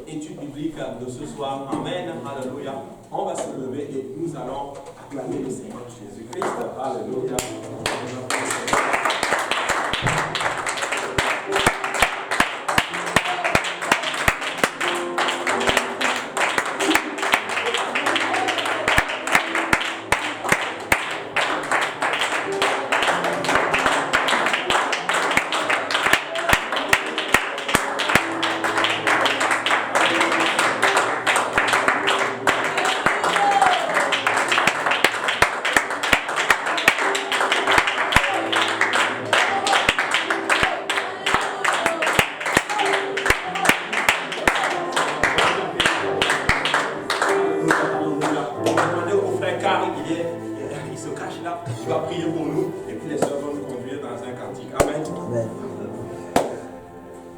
étude biblique de ce soir. Amen. Alléluia. On va se lever et nous allons acclamer le Seigneur Jésus-Christ. Alléluia.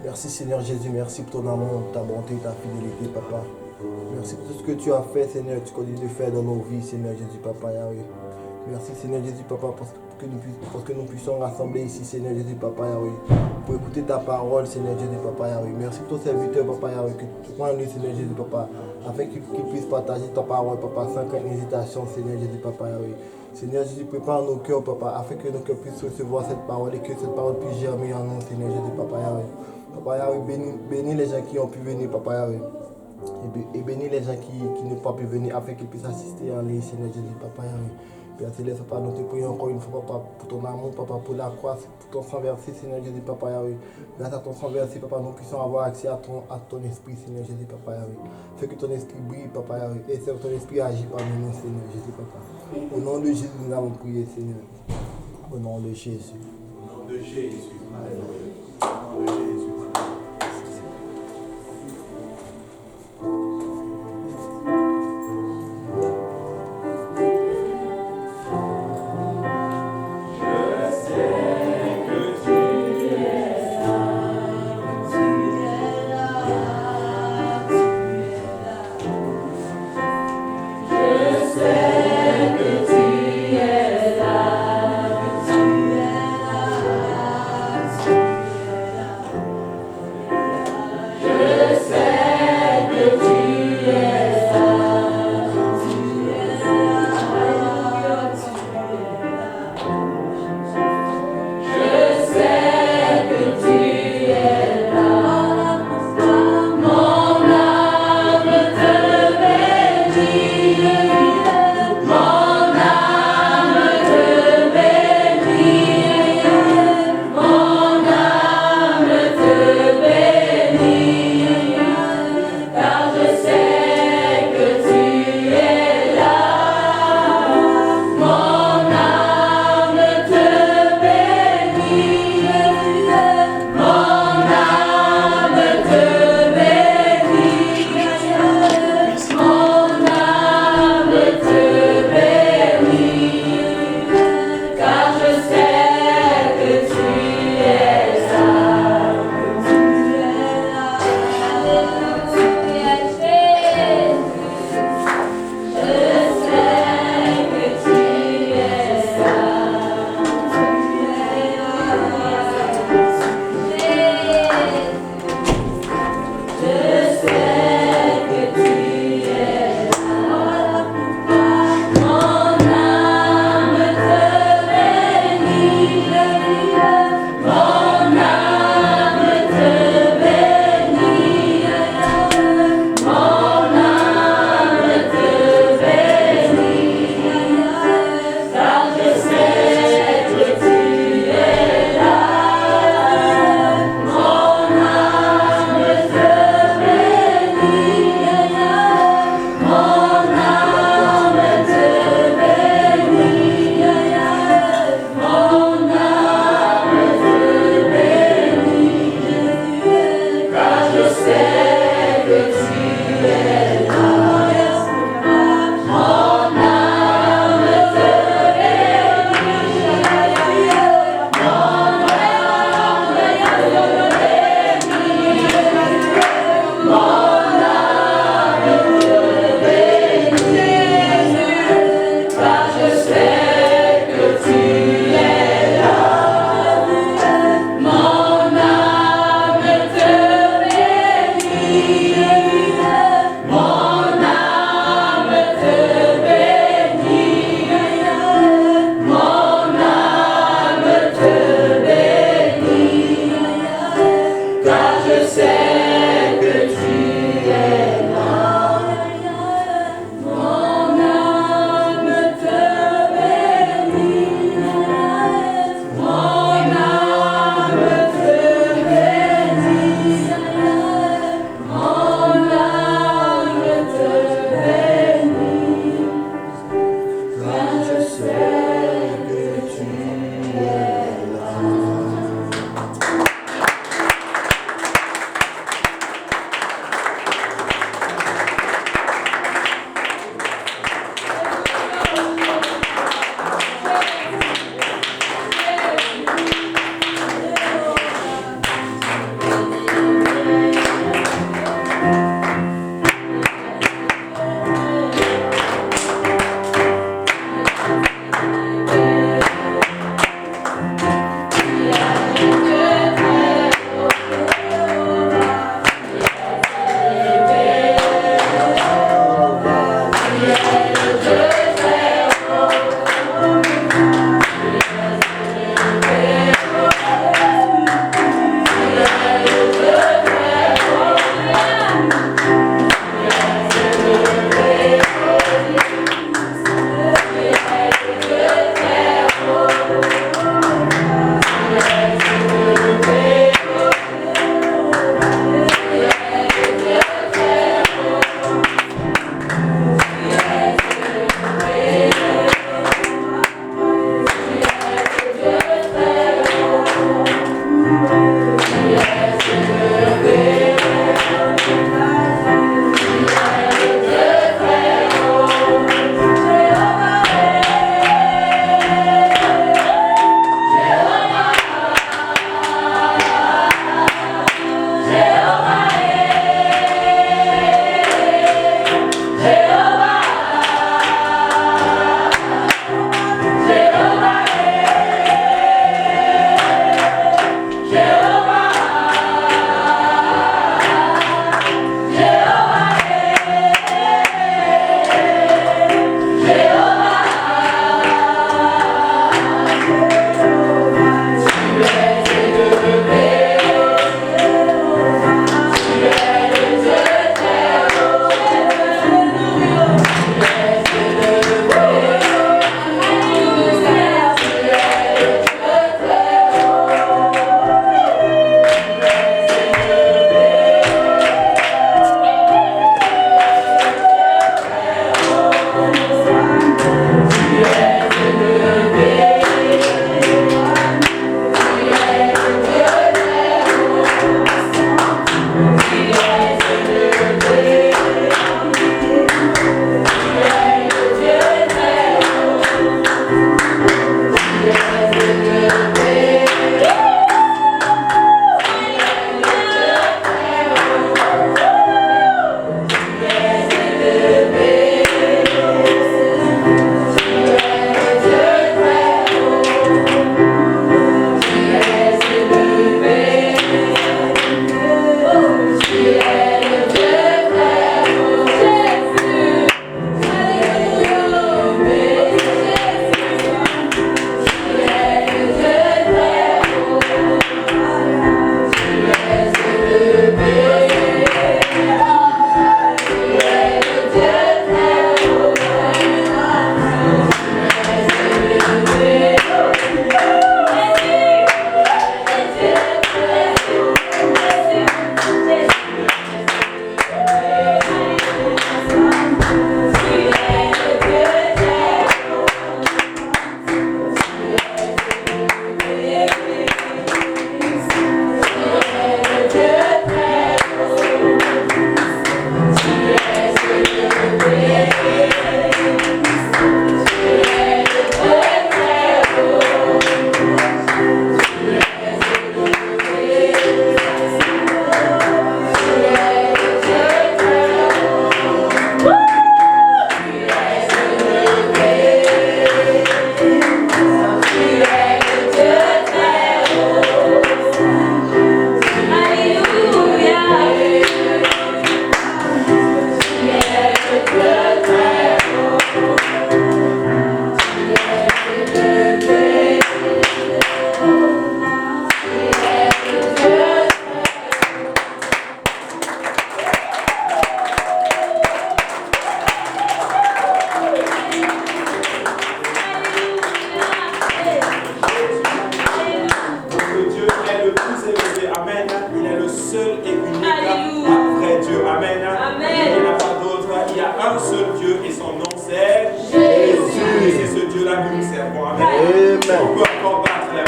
Merci Seigneur Jésus, merci pour ton amour, ta bonté, ta fidélité, Papa. Merci pour tout ce que tu as fait, Seigneur, tu continues de faire dans nos vies, Seigneur Jésus, Papa Yahweh. Merci Seigneur Jésus, Papa, pour que nous puissions rassembler ici, Seigneur Jésus, Papa Yahweh, pour écouter ta parole, Seigneur Jésus, Papa Yahweh. Merci pour ton serviteur, Papa Yahweh, que tu prends lui, Seigneur Jésus, Papa, afin qu'il puisse partager ta parole, Papa, sans hésitation, Seigneur Jésus, Papa Yahweh. Seigneur Jésus, prépare nos cœurs, Papa, afin que nos cœurs puissent recevoir cette parole et que cette parole puisse germer en nous, Seigneur Jésus, Papa Yahweh. Papa Yahweh, bénis les gens qui ont pu venir, Papa Yahweh. Et bénis les gens qui n'ont pas pu venir afin qu'ils puissent assister en ligne, Seigneur Jésus, Papa Yahweh. Père Céleste, Papa, nous te prions encore une fois, Papa, pour ton amour, Papa, pour la croix, pour ton sang versé, Seigneur Jésus, Papa Yahweh. Grâce à ton sang versé, Papa, nous puissions avoir accès à ton esprit, Seigneur Jésus, Papa Yahweh. Fais que ton esprit brille, Papa Yahweh, et que ton esprit agit parmi nous, Seigneur Jésus, Papa. Au nom de Jésus, nous avons prié, Seigneur. Au nom de Jésus. Au nom de Jésus. Alléluia. Au nom de Jésus. Je On peut encore battre la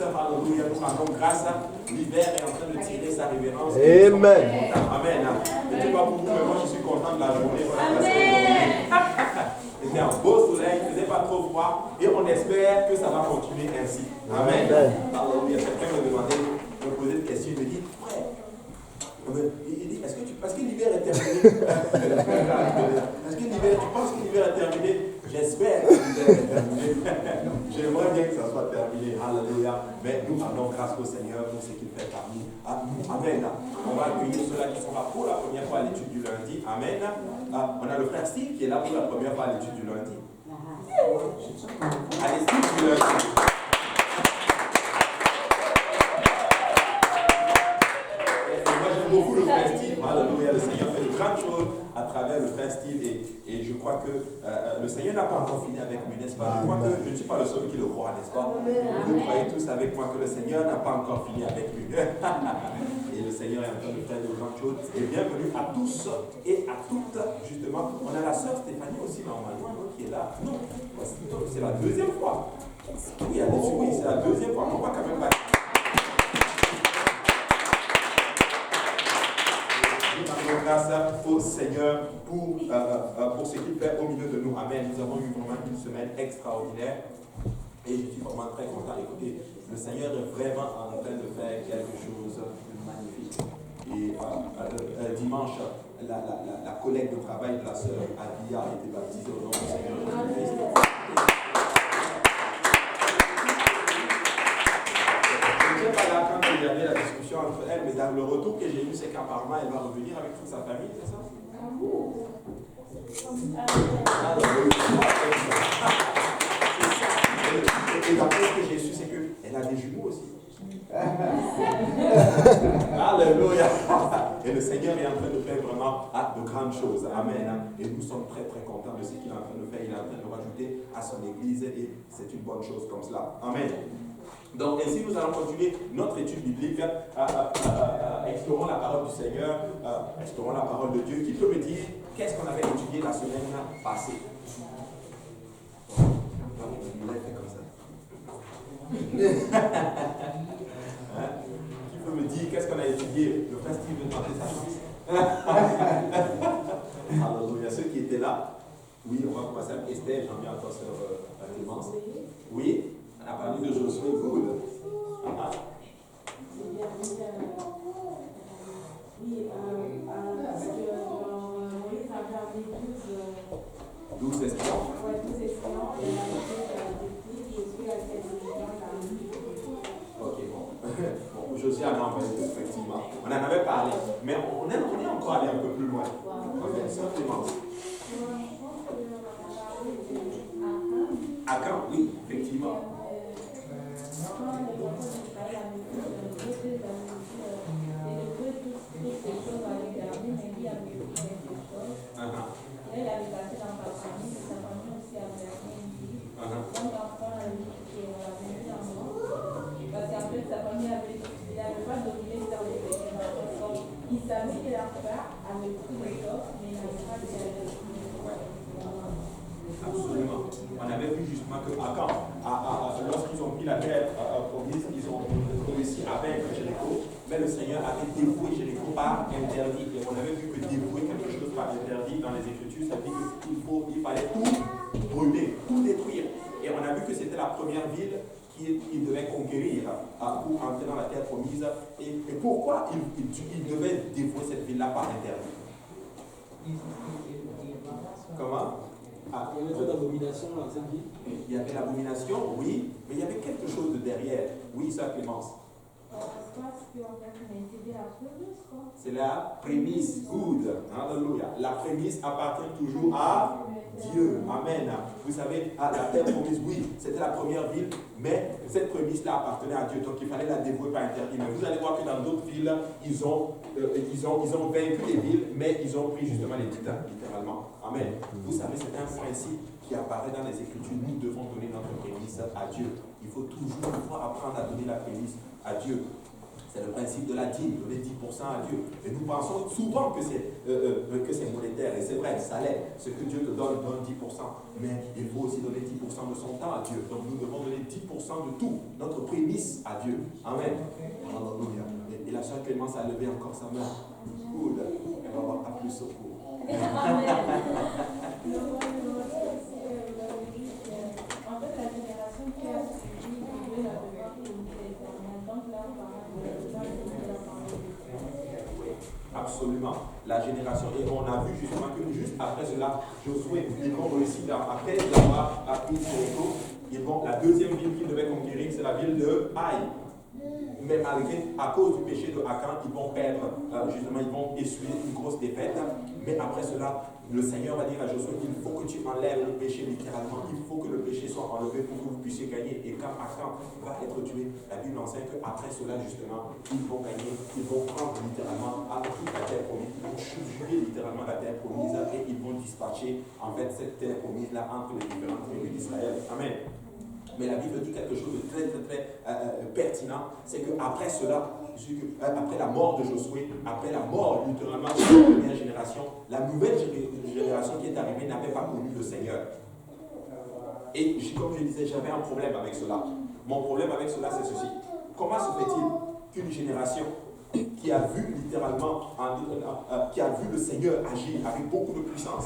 Alléluia, nous rendons grâce. L'hiver est en train de tirer sa révérence. Amen. Amen. Je ne sais pas pour vous, mais moi je suis content de la journée. C'était un beau soleil, il ne faisait pas trop froid et on espère que ça va continuer ainsi. Amen. Alléluia. Quelqu'un me demandait, me posait une question, il me dit, frère, il dit, est-ce que l'hiver est terminé? Est-ce que l'hiver, tu penses que l'hiver est terminé? J'espère que l'hiver est terminé. J'aimerais bien que ça soit terminé. Alléluia. Mais nous rendons grâce au Seigneur pour ce qu'il fait parmi nous. Amen. On va accueillir ceux-là qui sont là pour la première fois à l'étude du lundi. Amen. On a le frère Steve qui est là pour la première fois à l'étude du lundi. À l'étude du lundi. Beaucoup le frère Steve, alléluia, le Seigneur fait de grandes choses à travers le frère Steve et je crois que le Seigneur n'a pas encore fini avec lui, n'est-ce pas? Je crois que je ne suis pas le seul qui le croit, n'est-ce pas? Vous croyez tous avec moi que le Seigneur n'a pas encore fini avec lui. Et le Seigneur est en train de faire de grandes choses. Et bienvenue à tous et à toutes, justement. On a la sœur Stéphanie aussi normalement qui est là. Non, c'est la deuxième fois. Oui, oui, c'est la deuxième fois. On va quand même pas. Grâce au Seigneur pour ce qu'il fait au milieu de nous. Amen. Nous avons eu vraiment une semaine extraordinaire et je suis vraiment très content. Écoutez, le Seigneur est vraiment en train de faire quelque chose de magnifique. Et dimanche, la collègue de travail de la sœur Adia a été baptisée au nom du Seigneur Jésus-Christ. Quand il y avait la discussion entre elles, mais dans le retour que j'ai eu, c'est qu'apparemment elle va revenir avec toute sa famille, c'est ça? Et d'après ce que j'ai su, c'est qu'elle a des jumeaux aussi. Alléluia. Et le Seigneur est en train de faire vraiment de grandes choses. Amen. Et nous sommes très très contents de ce qu'il est en train de faire. Il est en train de rajouter à son église et c'est une bonne chose comme cela. Amen. Donc ainsi nous allons continuer notre étude biblique, explorons la parole du Seigneur, explorons la parole de Dieu. Qui peut me dire qu'est-ce qu'on avait étudié la semaine passée? Il l'a fait comme ça. Qui peut me dire qu'est-ce qu'on a étudié? Le frère Steve veut tenter sa chance. Alléluia. Ceux qui étaient là, oui, on va commencer avec Esther, j'en viens encore sur Clémence. Oui. On a parlé de Josué, good. Oui, parce que Moïse a gardé 12 espions. Oui, 12 espions, et il a dit Josué a fait des espions. Ok, bon. Josué a envoyé, effectivement. On en avait parlé, mais on est encore allé un peu plus loin. Ok, simplement. Akan, oui, effectivement. Elle avait passé dans sa famille, mais sa famille aussi avait rien dit. Donc, l'enfant a dit qu'elle avait mis en mort. Parce qu'en fait, sa famille il n'avait pas dominé dans les vêtements. Donc, il savait que l'enfant avait pris les choses, mais il n'avait pas dit à elle. Absolument. On avait vu justement que lorsqu'ils ont pris la terre promise, ils ont réussi à vaincre Jéricho, mais le Seigneur avait dévoué Jéricho par interdit. Et on avait vu que dévouer quelque chose par interdit dans les Écritures, ça veut dire qu'il fallait tout brûler, tout détruire. Et on a vu que c'était la première ville qu'il devait conquérir pour entrer dans la terre promise. Et pourquoi il devait dévouer cette ville-là par interdit? Comment? Il y avait l'abomination dans cette ville. Il y avait l'abomination, oui, mais il y avait quelque chose de derrière. Oui, ça, Clémence. C'est la prémisse, good, alléluia. La prémisse appartient toujours à Dieu, amen. Vous savez, la terre promise, oui, c'était la première ville, mais cette prémisse-là appartenait à Dieu, donc il fallait la dévouer par interdit. Mais vous allez voir que dans d'autres villes, ils ont vaincu les villes, mais ils ont pris justement les titans, littéralement. Amen. Vous savez, c'est un principe qui apparaît dans les Écritures, nous devons donner notre prémisse à Dieu. Il faut toujours apprendre à donner la prémisse à Dieu. C'est le principe de la dîme, donner 10% à Dieu. Et nous pensons souvent que c'est monétaire, et c'est vrai, ça l'est. Ce que Dieu te donne 10%. Mais il faut aussi donner 10% de son temps à Dieu. Donc nous devons donner 10% de tout, notre prémisse à Dieu. Amen. Alléluia. Et la sœur Clémence a levé encore sa main. Cool. Elle va avoir pas plus secours. Amen. En fait, la génération qui a suivi Dieu la donc là, absolument. La génération, et on a vu justement que juste après cela, Josué, ils vont réussir, après avoir appris Jéricho, la deuxième ville qu'ils devaient conquérir, c'est la ville de Haï. Mais malgré, à cause du péché de Achan, ils vont perdre, justement, ils vont essuyer une grosse défaite. Mais après cela, le Seigneur va dire à Josué, il faut que tu enlèves le péché littéralement, il faut que le péché soit enlevé pour que vous puissiez gagner. Et quand Achan va être tué, la Bible enseigne qu'après cela, justement, ils vont gagner, ils vont prendre littéralement toute la terre promise, ils vont juger littéralement la terre promise et ils vont dispatcher en fait cette terre promise-là entre les différentes tribus d'Israël. Amen. Mais la Bible dit quelque chose de très pertinent, c'est qu'après cela, après la mort de Josué, après la mort littéralement de la première génération, la nouvelle génération qui est arrivée n'avait pas connu le Seigneur. Et comme je disais, j'avais un problème avec cela. Mon problème avec cela, c'est ceci. Comment se fait-il qu'une génération qui a vu littéralement, qui a vu le Seigneur agir avec beaucoup de puissance,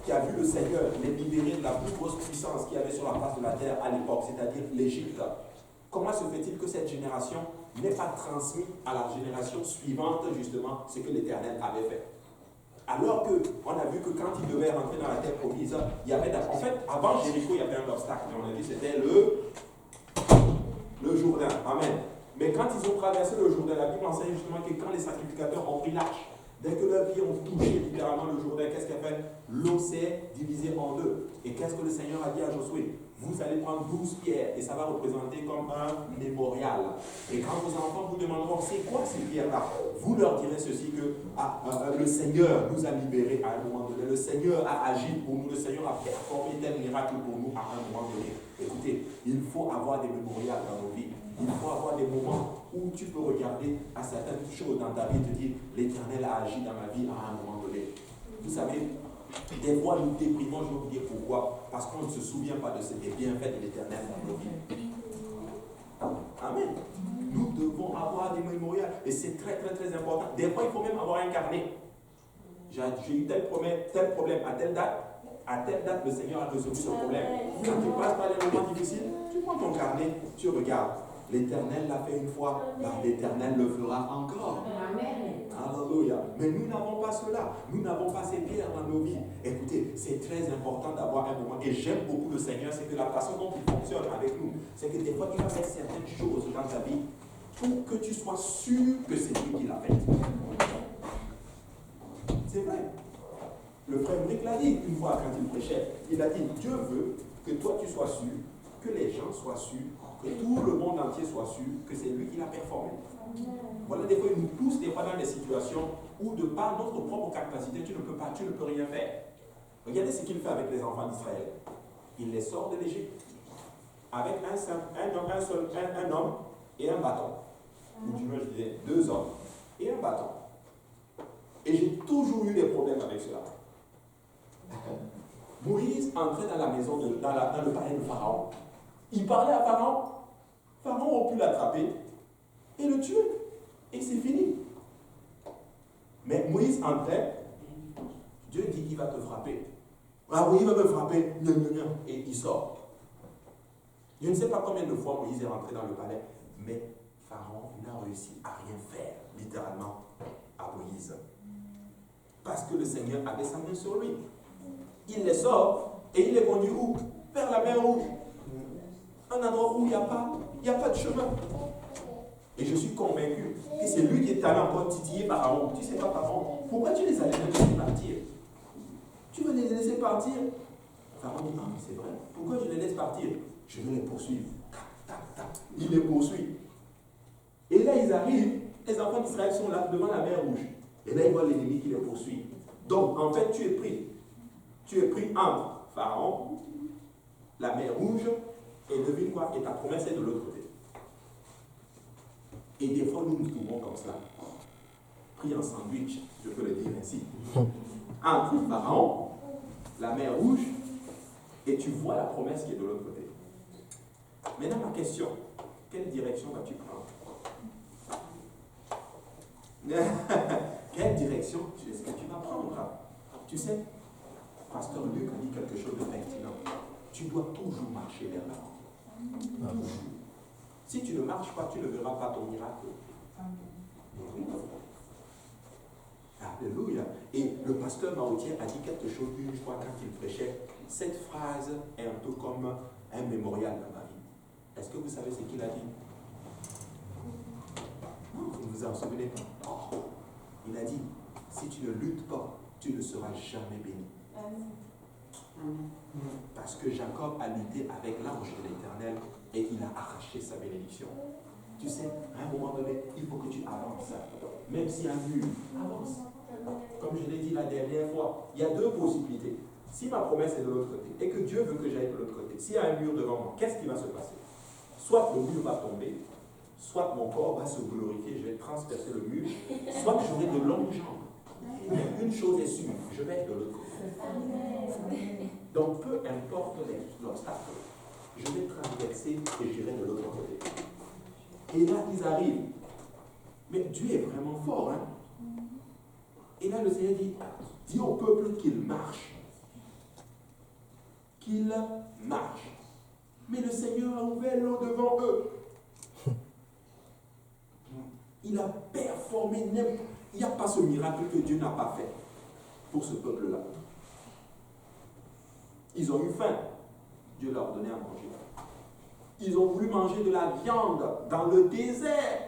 qui a vu le Seigneur les libérer de la plus grosse puissance qu'il y avait sur la face de la terre à l'époque, c'est-à-dire l'Égypte, comment se fait-il que cette génération n'ait pas transmis à la génération suivante justement ce que l'Éternel avait fait? Alors qu'on a vu que quand ils devaient rentrer dans la terre promise, il y avait, en fait, avant Jéricho, il y avait un obstacle, et on a dit c'était le Jourdain. Amen. Mais quand ils ont traversé le Jourdain, la Bible enseigne justement que quand les sacrificateurs ont pris l'arche, dès que leurs pieds ont touché littéralement le Jourdain, qu'est-ce qu'il a fait? L'eau s'est divisée en deux. Et qu'est-ce que le Seigneur a dit à Josué? Vous allez prendre 12 pierres et ça va représenter comme un mémorial. Et quand vos enfants vous demanderont c'est quoi ces pierres-là, vous leur direz ceci que le Seigneur nous a libérés à un moment donné, le Seigneur a agi pour nous, le Seigneur a performé tel miracle pour nous à un moment donné. Écoutez, il faut avoir des mémorials dans nos vies. Il faut avoir des moments où tu peux regarder à certaines choses dans ta vie et te dire l'Éternel a agi dans ma vie à un moment donné. Vous savez, des fois nous déprimons, je vais vous dire pourquoi. Parce qu'on ne se souvient pas de des bienfaits de l'Éternel dans nos vies. Amen. Nous devons avoir des mémorials et c'est très important. Des fois, il faut même avoir un carnet. J'ai eu tel problème à telle date. À telle date, le Seigneur a résolu ce problème. Quand tu passes par les moments difficiles, tu prends ton carnet, tu regardes. L'Éternel l'a fait une fois, l'Éternel le fera encore. Amen. Alléluia. Mais nous n'avons pas cela. Nous n'avons pas ces pierres dans nos vies. Écoutez, c'est très important d'avoir un moment. Et j'aime beaucoup le Seigneur, c'est que la façon dont il fonctionne avec nous, c'est que des fois, il va faire certaines choses dans ta vie pour que tu sois sûr que c'est lui qui l'a fait. C'est vrai. Le frère Brick l'a dit une fois quand il prêchait. Il a dit, Dieu veut que toi tu sois sûr, que les gens soient sûrs, que tout le monde entier soit sûr que c'est lui qui l'a performé. Voilà, des fois, il nous pousse des fois dans des situations où, de par notre propre capacité, tu ne peux rien faire. Regardez ce qu'il fait avec les enfants d'Israël. Il les sort de l'Égypte avec un homme et un bâton. Ou du moins, je disais 2 hommes et un bâton. Et j'ai toujours eu des problèmes avec cela. Moïse entrait dans la maison, dans le palais de Pharaon. Il parlait à Pharaon. Pharaon a pu l'attraper et le tuer. Et c'est fini. Mais Moïse entrait. Dieu dit qu'il va te frapper. Ah oui, il va me frapper. Et il sort. Je ne sais pas combien de fois Moïse est rentré dans le palais, mais Pharaon n'a réussi à rien faire, littéralement, à Moïse. Parce que le Seigneur avait sa main sur lui. Il les sort et il les conduit où? Vers la mer Rouge. Un endroit où il n'y a pas de chemin. Et je suis convaincu que c'est lui qui est allé encore titiller Pharaon. Tu ne sais pas, Pharaon, pourquoi tu les as laissés partir? Tu veux les laisser partir? Pharaon dit, ah, mais c'est vrai. Pourquoi je les laisse partir? Je veux les poursuivre. Il les poursuit. Et là, ils arrivent, les enfants d'Israël sont là devant la mer Rouge. Et là, ils voient l'ennemi qui les poursuit. Donc, en fait, tu es pris entre Pharaon la mer rouge, et devine quoi, et ta promesse est de l'autre côté. Et des fois, nous nous trouvons comme cela, pris en sandwich, je peux le dire ainsi. Entre Pharaon, la mer rouge, et tu vois la promesse qui est de l'autre côté. Maintenant, ma question, quelle direction vas-tu prendre? Quelle direction est-ce que tu vas prendre? Tu sais, Pasteur Luc a dit quelque chose de pertinent. Tu dois toujours marcher vers l'avant. Toujours. Si tu ne marches pas, tu ne verras pas ton miracle. Alléluia. Et le pasteur Maoutier a dit quelque chose une fois quand il prêchait. Cette phrase est un peu comme un mémorial dans ma vie. Est-ce que vous savez ce qu'il a dit? Non, vous ne vous en souvenez pas. Oh. Il a dit, si tu ne luttes pas, tu ne seras jamais béni. Parce que Jacob a lutté avec l'ange de l'Éternel et il a arraché sa bénédiction. Tu sais, à un moment donné, il faut que tu avances. Même s'il y a un mur, avance. Comme je l'ai dit la dernière fois, il y a deux possibilités. Si ma promesse est de l'autre côté et que Dieu veut que j'aille de l'autre côté, s'il y a un mur devant moi, qu'est-ce qui va se passer? Soit le mur va tomber, soit mon corps va se glorifier, je vais transpercer le mur, soit j'aurai de longues jambes. Mais une chose est sûre, je vais être de l'autre côté. Donc peu importe l'obstacle, je vais traverser et j'irai de l'autre côté. Et là, ils arrivent. Mais Dieu est vraiment fort, hein? Et là, le Seigneur dit, dis au peuple qu'il marche. Qu'il marche. Mais le Seigneur a ouvert l'eau devant eux. Il a performé. Il n'y a pas ce miracle que Dieu n'a pas fait pour ce peuple-là. Ils ont eu faim. Dieu leur a donné à manger. Ils ont voulu manger de la viande dans le désert.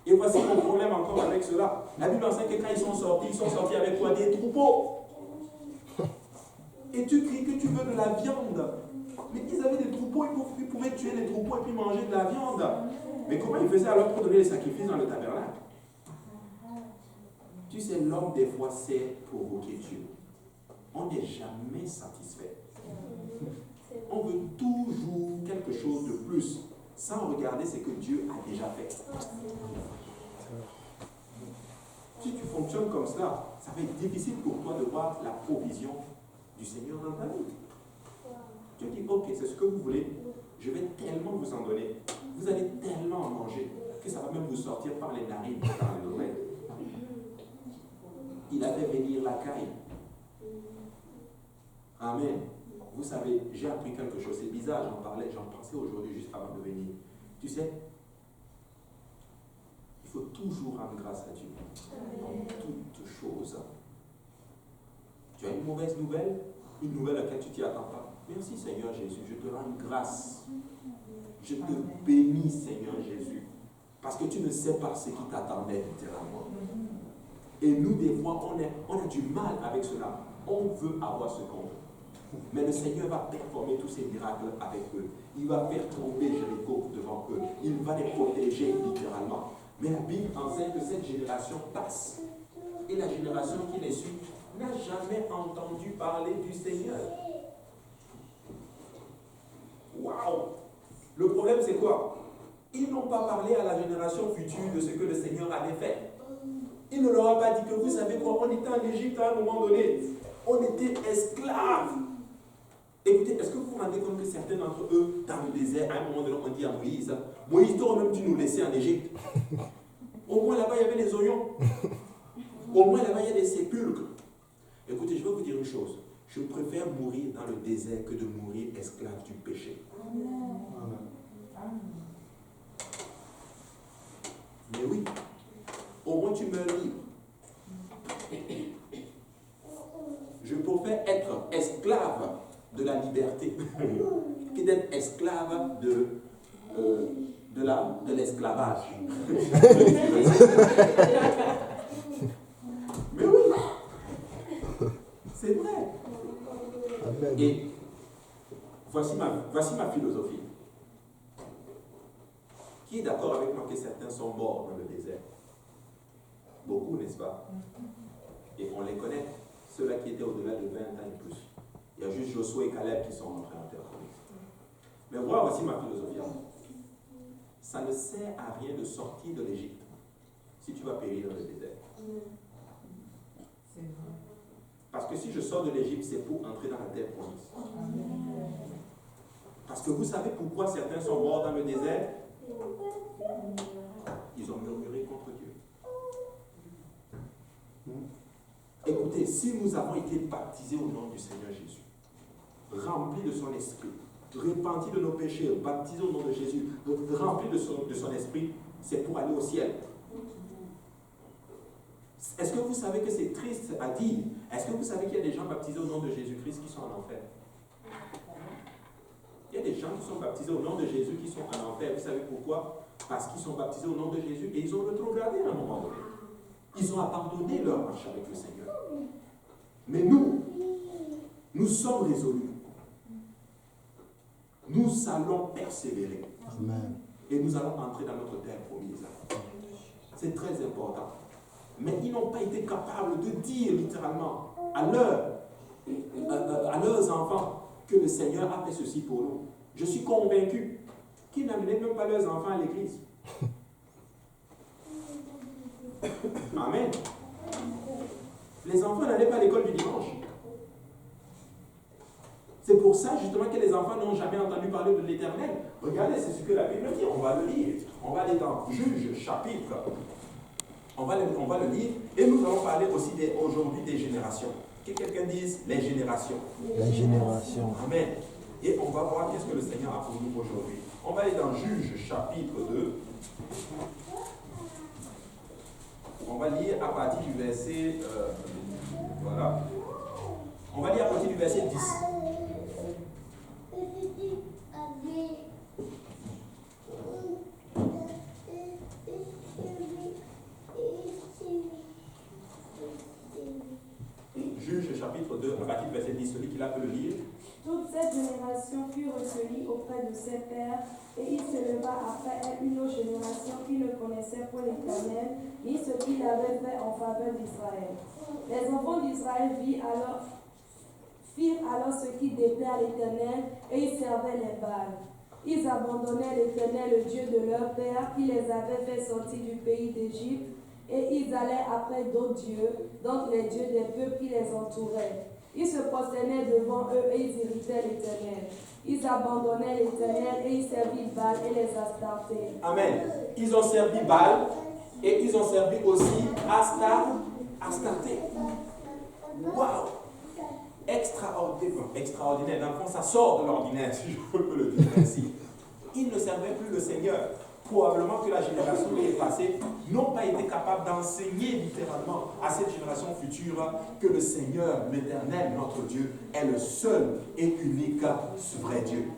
Et voici mon problème encore avec cela. La Bible enseigne que quand ils sont sortis avec quoi? Des troupeaux. Et tu cries que tu veux de la viande. Mais ils avaient des troupeaux, ils pouvaient tuer les troupeaux et puis manger de la viande. Mais comment ils faisaient alors pour donner les sacrifices dans le tabernacle? Tu sais, l'homme des fois sait provoquer Dieu. On n'est jamais satisfait. On veut toujours quelque chose de plus, sans regarder ce que Dieu a déjà fait. Si tu fonctionnes comme cela, ça va être difficile pour toi de voir la provision du Seigneur dans ta vie. Tu dis, ok, c'est ce que vous voulez, je vais tellement vous en donner, vous allez tellement en manger, que ça va même vous sortir par les narines, par les oreilles. Il a fait venir la caille. Amen. Vous savez, j'ai appris quelque chose, c'est bizarre, j'en pensais aujourd'hui juste avant de venir. Tu sais, il faut toujours rendre grâce à Dieu en toutes choses. Tu as une mauvaise nouvelle, une nouvelle à laquelle tu t'y attends pas. Merci Seigneur Jésus, je te rends grâce. Je te bénis Seigneur Jésus, parce que tu ne sais pas ce qui t'attendait littéralement. Et nous, des fois, on a du mal avec cela. On veut avoir ce qu'on veut. Mais le Seigneur va performer tous ces miracles avec eux. Il va faire tomber Jéricho devant eux. Il va les protéger littéralement. Mais la Bible enseigne que cette génération passe. Et la génération qui les suit n'a jamais entendu parler du Seigneur. Waouh! Le problème, c'est quoi? Ils n'ont pas parlé à la génération future de ce que le Seigneur avait fait. Il ne leur a pas dit que vous savez quoi, on était en Égypte à un moment donné. On était esclaves. Écoutez, est-ce que vous vous rendez compte que certains d'entre eux, dans le désert, à un moment donné, on dit à Moïse, Moïse, t'aurais même dû nous laisser en Égypte. Au moins là-bas, il y avait les oignons. Au moins là-bas, il y a des sépulcres. Écoutez, je vais vous dire une chose. Je préfère mourir dans le désert que de mourir esclave du péché. Mais oui, au moins tu meurs libre. Je préfère être esclave de la liberté que d'être esclave de l'esclavage. Mais oui, c'est vrai. Amen. Et voici ma philosophie. Qui est d'accord avec moi que certains sont morts dans le désert? Beaucoup, n'est-ce pas? Et on les connaît, ceux-là qui étaient au-delà de 20 ans et plus. Il y a juste Josué et Caleb qui sont entrés en terre promise. Mais voilà, voici ma philosophie. Ça ne sert à rien de sortir de l'Égypte si tu vas périr dans le désert. Parce que si je sors de l'Égypte, c'est pour entrer dans la terre promise. Parce que vous savez pourquoi certains sont morts dans le désert? Ils ont murmuré contre Dieu. Écoutez, si nous avons été baptisés au nom du Seigneur Jésus, remplis de son esprit, repentis de nos péchés, baptisés au nom de Jésus, remplis de son esprit, c'est pour aller au ciel. Est-ce que vous savez que c'est triste à dire? Est-ce que vous savez qu'il y a des gens baptisés au nom de Jésus-Christ qui sont en enfer? Il y a des gens qui sont baptisés au nom de Jésus qui sont en enfer. Vous savez pourquoi? Parce qu'ils sont baptisés au nom de Jésus et ils ont rétrogradé à un moment donné. Ils ont abandonné leur marche avec le Seigneur. Mais nous sommes résolus. Nous allons persévérer. Amen. Et nous allons entrer dans notre terre promise. C'est très important. Mais ils n'ont pas été capables de dire littéralement à leurs enfants que le Seigneur a fait ceci pour nous. Je suis convaincu qu'ils n'amenaient même pas leurs enfants à l'église. Amen. Les enfants n'allaient pas à l'école du dimanche. C'est pour ça justement que les enfants n'ont jamais entendu parler de l'Éternel. Regardez, c'est ce que la Bible dit. On va le lire. On va aller dans Juge, chapitre. On va le lire. Et nous allons parler aussi aujourd'hui des générations. Que quelqu'un dise les générations. Les générations. Amen. Et on va voir qu'est-ce que le Seigneur a pour nous aujourd'hui. On va aller dans Juge, chapitre 2. On va lire à partir du verset... voilà. On va lire à partir du verset 10. Juge chapitre 2, à partir du verset 10, celui qui l'a peut le lire. Toute cette génération fut recueillie auprès de ses pères, et il se leva après elle une autre génération qui ne connaissait point l'Éternel, ni ce qu'il avait fait en faveur d'Israël. Les enfants d'Israël firent alors ce qui déplaît à l'Éternel, et ils servaient les Baals. Ils abandonnaient l'Éternel, le Dieu de leur père, qui les avait fait sortir du pays d'Égypte, et ils allaient après d'autres dieux, donc les dieux des peuples qui les entouraient. Ils se prosternaient devant eux et ils irritaient l'Éternel. Ils abandonnaient l'Éternel et ils servirent Baal et les Astartés. Amen. Ils ont servi Baal et ils ont servi aussi Astarté. Waouh! Extraordinaire. Dans le fond, ça sort de l'ordinaire, si je peux le dire ainsi. Ils ne servaient plus le Seigneur. Probablement que la génération qui est passée n'ont pas été capables d'enseigner littéralement à cette génération future que le Seigneur, l'Éternel, notre Dieu, est le seul et unique vrai Dieu.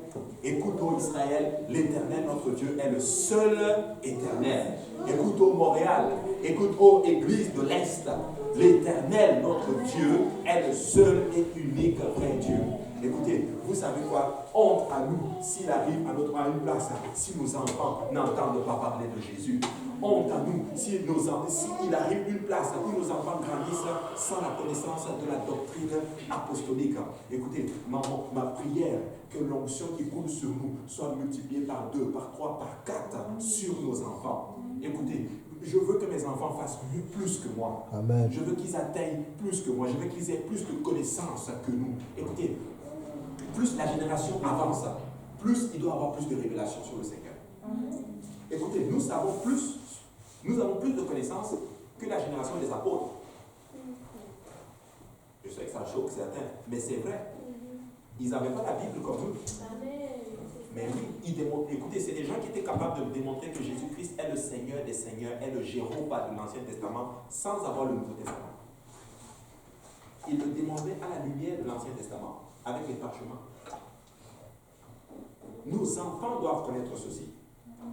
Écoute, ô Israël, l'Éternel, notre Dieu, est le seul éternel. Écoute, ô Montréal, écoute, ô Église de l'Est, l'Éternel, notre Dieu, est le seul et unique vrai Dieu. Écoutez, vous savez quoi? Honte à nous s'il arrive à une place, si nos enfants n'entendent pas parler de Jésus. Honte à nous s'il arrive une place où nos enfants grandissent sans la connaissance de la doctrine apostolique. Écoutez, ma prière, que l'onction qui coule sur nous soit multipliée par 2, par 3, par 4 sur nos enfants. Écoutez, je veux que mes enfants fassent plus que moi. Amen. Je veux qu'ils atteignent plus que moi. Je veux qu'ils aient plus de connaissances que nous. Écoutez, plus la génération avance, plus il doit avoir plus de révélations sur le Seigneur. Écoutez, nous avons plus de connaissances que la génération des apôtres. Je sais que ça choque certains, mais c'est vrai. Ils n'avaient pas la Bible comme nous. Mais oui, écoutez, c'est des gens qui étaient capables de démontrer que Jésus-Christ est le Seigneur des Seigneurs, est le Jéhovah de l'Ancien Testament, sans avoir le Nouveau Testament. Ils le démontraient à la lumière de l'Ancien Testament, avec les parchemins. Nos enfants doivent connaître ceci.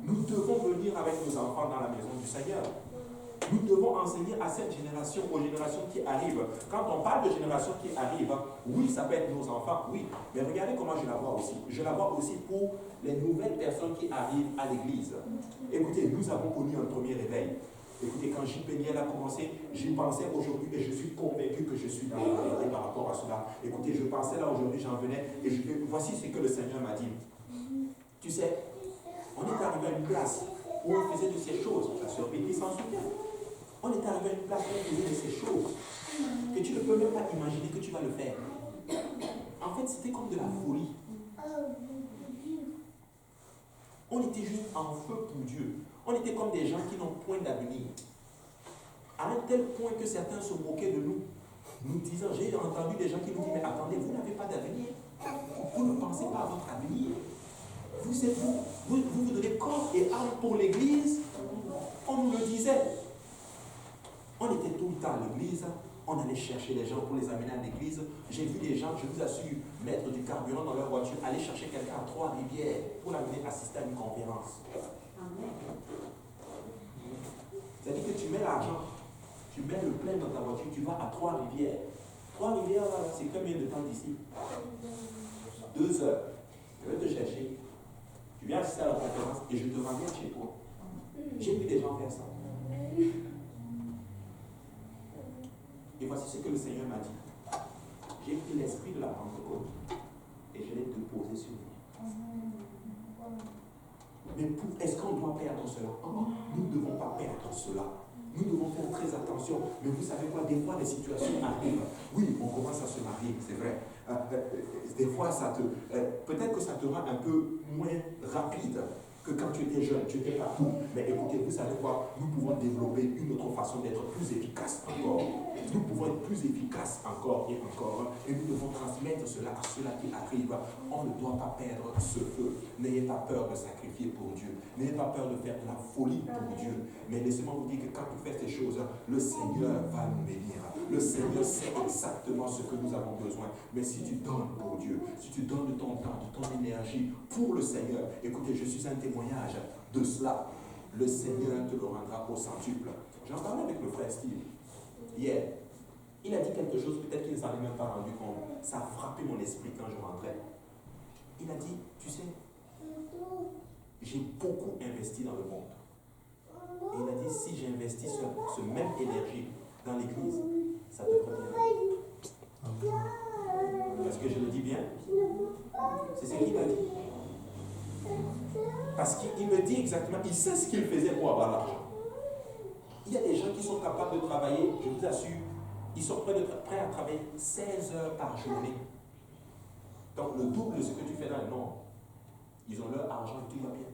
Nous devons venir avec nos enfants dans la maison du Seigneur. Nous devons enseigner à cette génération, aux générations qui arrivent. Quand on parle de génération qui arrive, oui, ça peut être nos enfants, oui. Mais regardez comment je la vois aussi. Je la vois aussi pour les nouvelles personnes qui arrivent à l'église. Écoutez, nous avons connu un premier réveil. Écoutez, quand JPNL a commencé, j'y pensais aujourd'hui et je suis convaincu que je suis dans la vérité par rapport à cela. Écoutez, je pensais là aujourd'hui, j'en venais et voici ce que le Seigneur m'a dit. Tu sais, on est arrivé à une place où on faisait de ces choses. La sœur Betty s'en souvient. On est arrivé à une place où on faisait de ces choses que tu ne peux même pas imaginer que tu vas le faire. En fait, c'était comme de la folie. On était juste en feu pour Dieu. On était comme des gens qui n'ont point d'avenir. À un tel point que certains se moquaient de nous, nous disant, j'ai entendu des gens qui nous disent, mais attendez, vous n'avez pas d'avenir. Vous ne pensez pas à votre avenir. Vous donnez corps et âme pour l'Église. On nous le disait. On était tout le temps à l'église, on allait chercher les gens pour les amener à l'église. J'ai vu des gens, je vous assure, mettre du carburant dans leur voiture, aller chercher quelqu'un à Trois-Rivières pour l'amener assister à une conférence. C'est-à-dire que tu mets l'argent, tu mets le plein dans ta voiture, tu vas à Trois-Rivières. Trois-Rivières, c'est combien de temps d'ici? 2 heures. Je vais te chercher. Tu viens assister à la conférence et je te ramène chez toi. J'ai vu des gens faire ça. Et voici ce que le Seigneur m'a dit. J'ai pris l'esprit de la Pentecôte et je l'ai déposé sur lui. Mais est-ce qu'on doit perdre cela? Nous ne devons pas perdre cela. Nous devons faire très attention. Mais vous savez quoi? Des fois, les situations arrivent. Oui, on commence à se marier, c'est vrai. Des fois, peut-être que ça te rend un peu moins rapide que quand tu étais jeune, tu étais partout. Mais écoutez, vous savez quoi? Nous pouvons développer une autre façon d'être plus efficace encore. Nous pouvons être plus efficaces encore et encore. Et nous devons transmettre cela à ceux-là qui arrivent. On ne doit pas perdre ce feu. N'ayez pas peur de sacrifier pour Dieu. N'ayez pas peur de faire de la folie pour Dieu. Mais laissez-moi vous dire que quand vous faites ces choses, le Seigneur va nous bénir. Le Seigneur sait exactement ce que nous avons besoin. Mais si tu donnes pour Dieu, si tu donnes de ton temps, de ton énergie pour le Seigneur, écoutez, je suis un témoignage de cela. Le Seigneur te le rendra au centuple. J'en parlais avec le frère Steve hier. Il a dit quelque chose, peut-être qu'il ne s'en est même pas rendu compte. Ça a frappé mon esprit quand je rentrais. Il a dit, tu sais, j'ai beaucoup investi dans le monde. Et il a dit, si j'investis ce même énergie dans l'église, ça devrait bien. Est-ce que je le dis bien? C'est ce qu'il a dit. Parce qu'il me dit exactement, il sait ce qu'il faisait pour avoir l'argent. Il y a des gens qui sont capables de travailler, je vous assure, ils sont prêts à travailler 16 heures par journée. Donc le double de ce que tu fais dans le monde. Ils ont leur argent et tout va bien.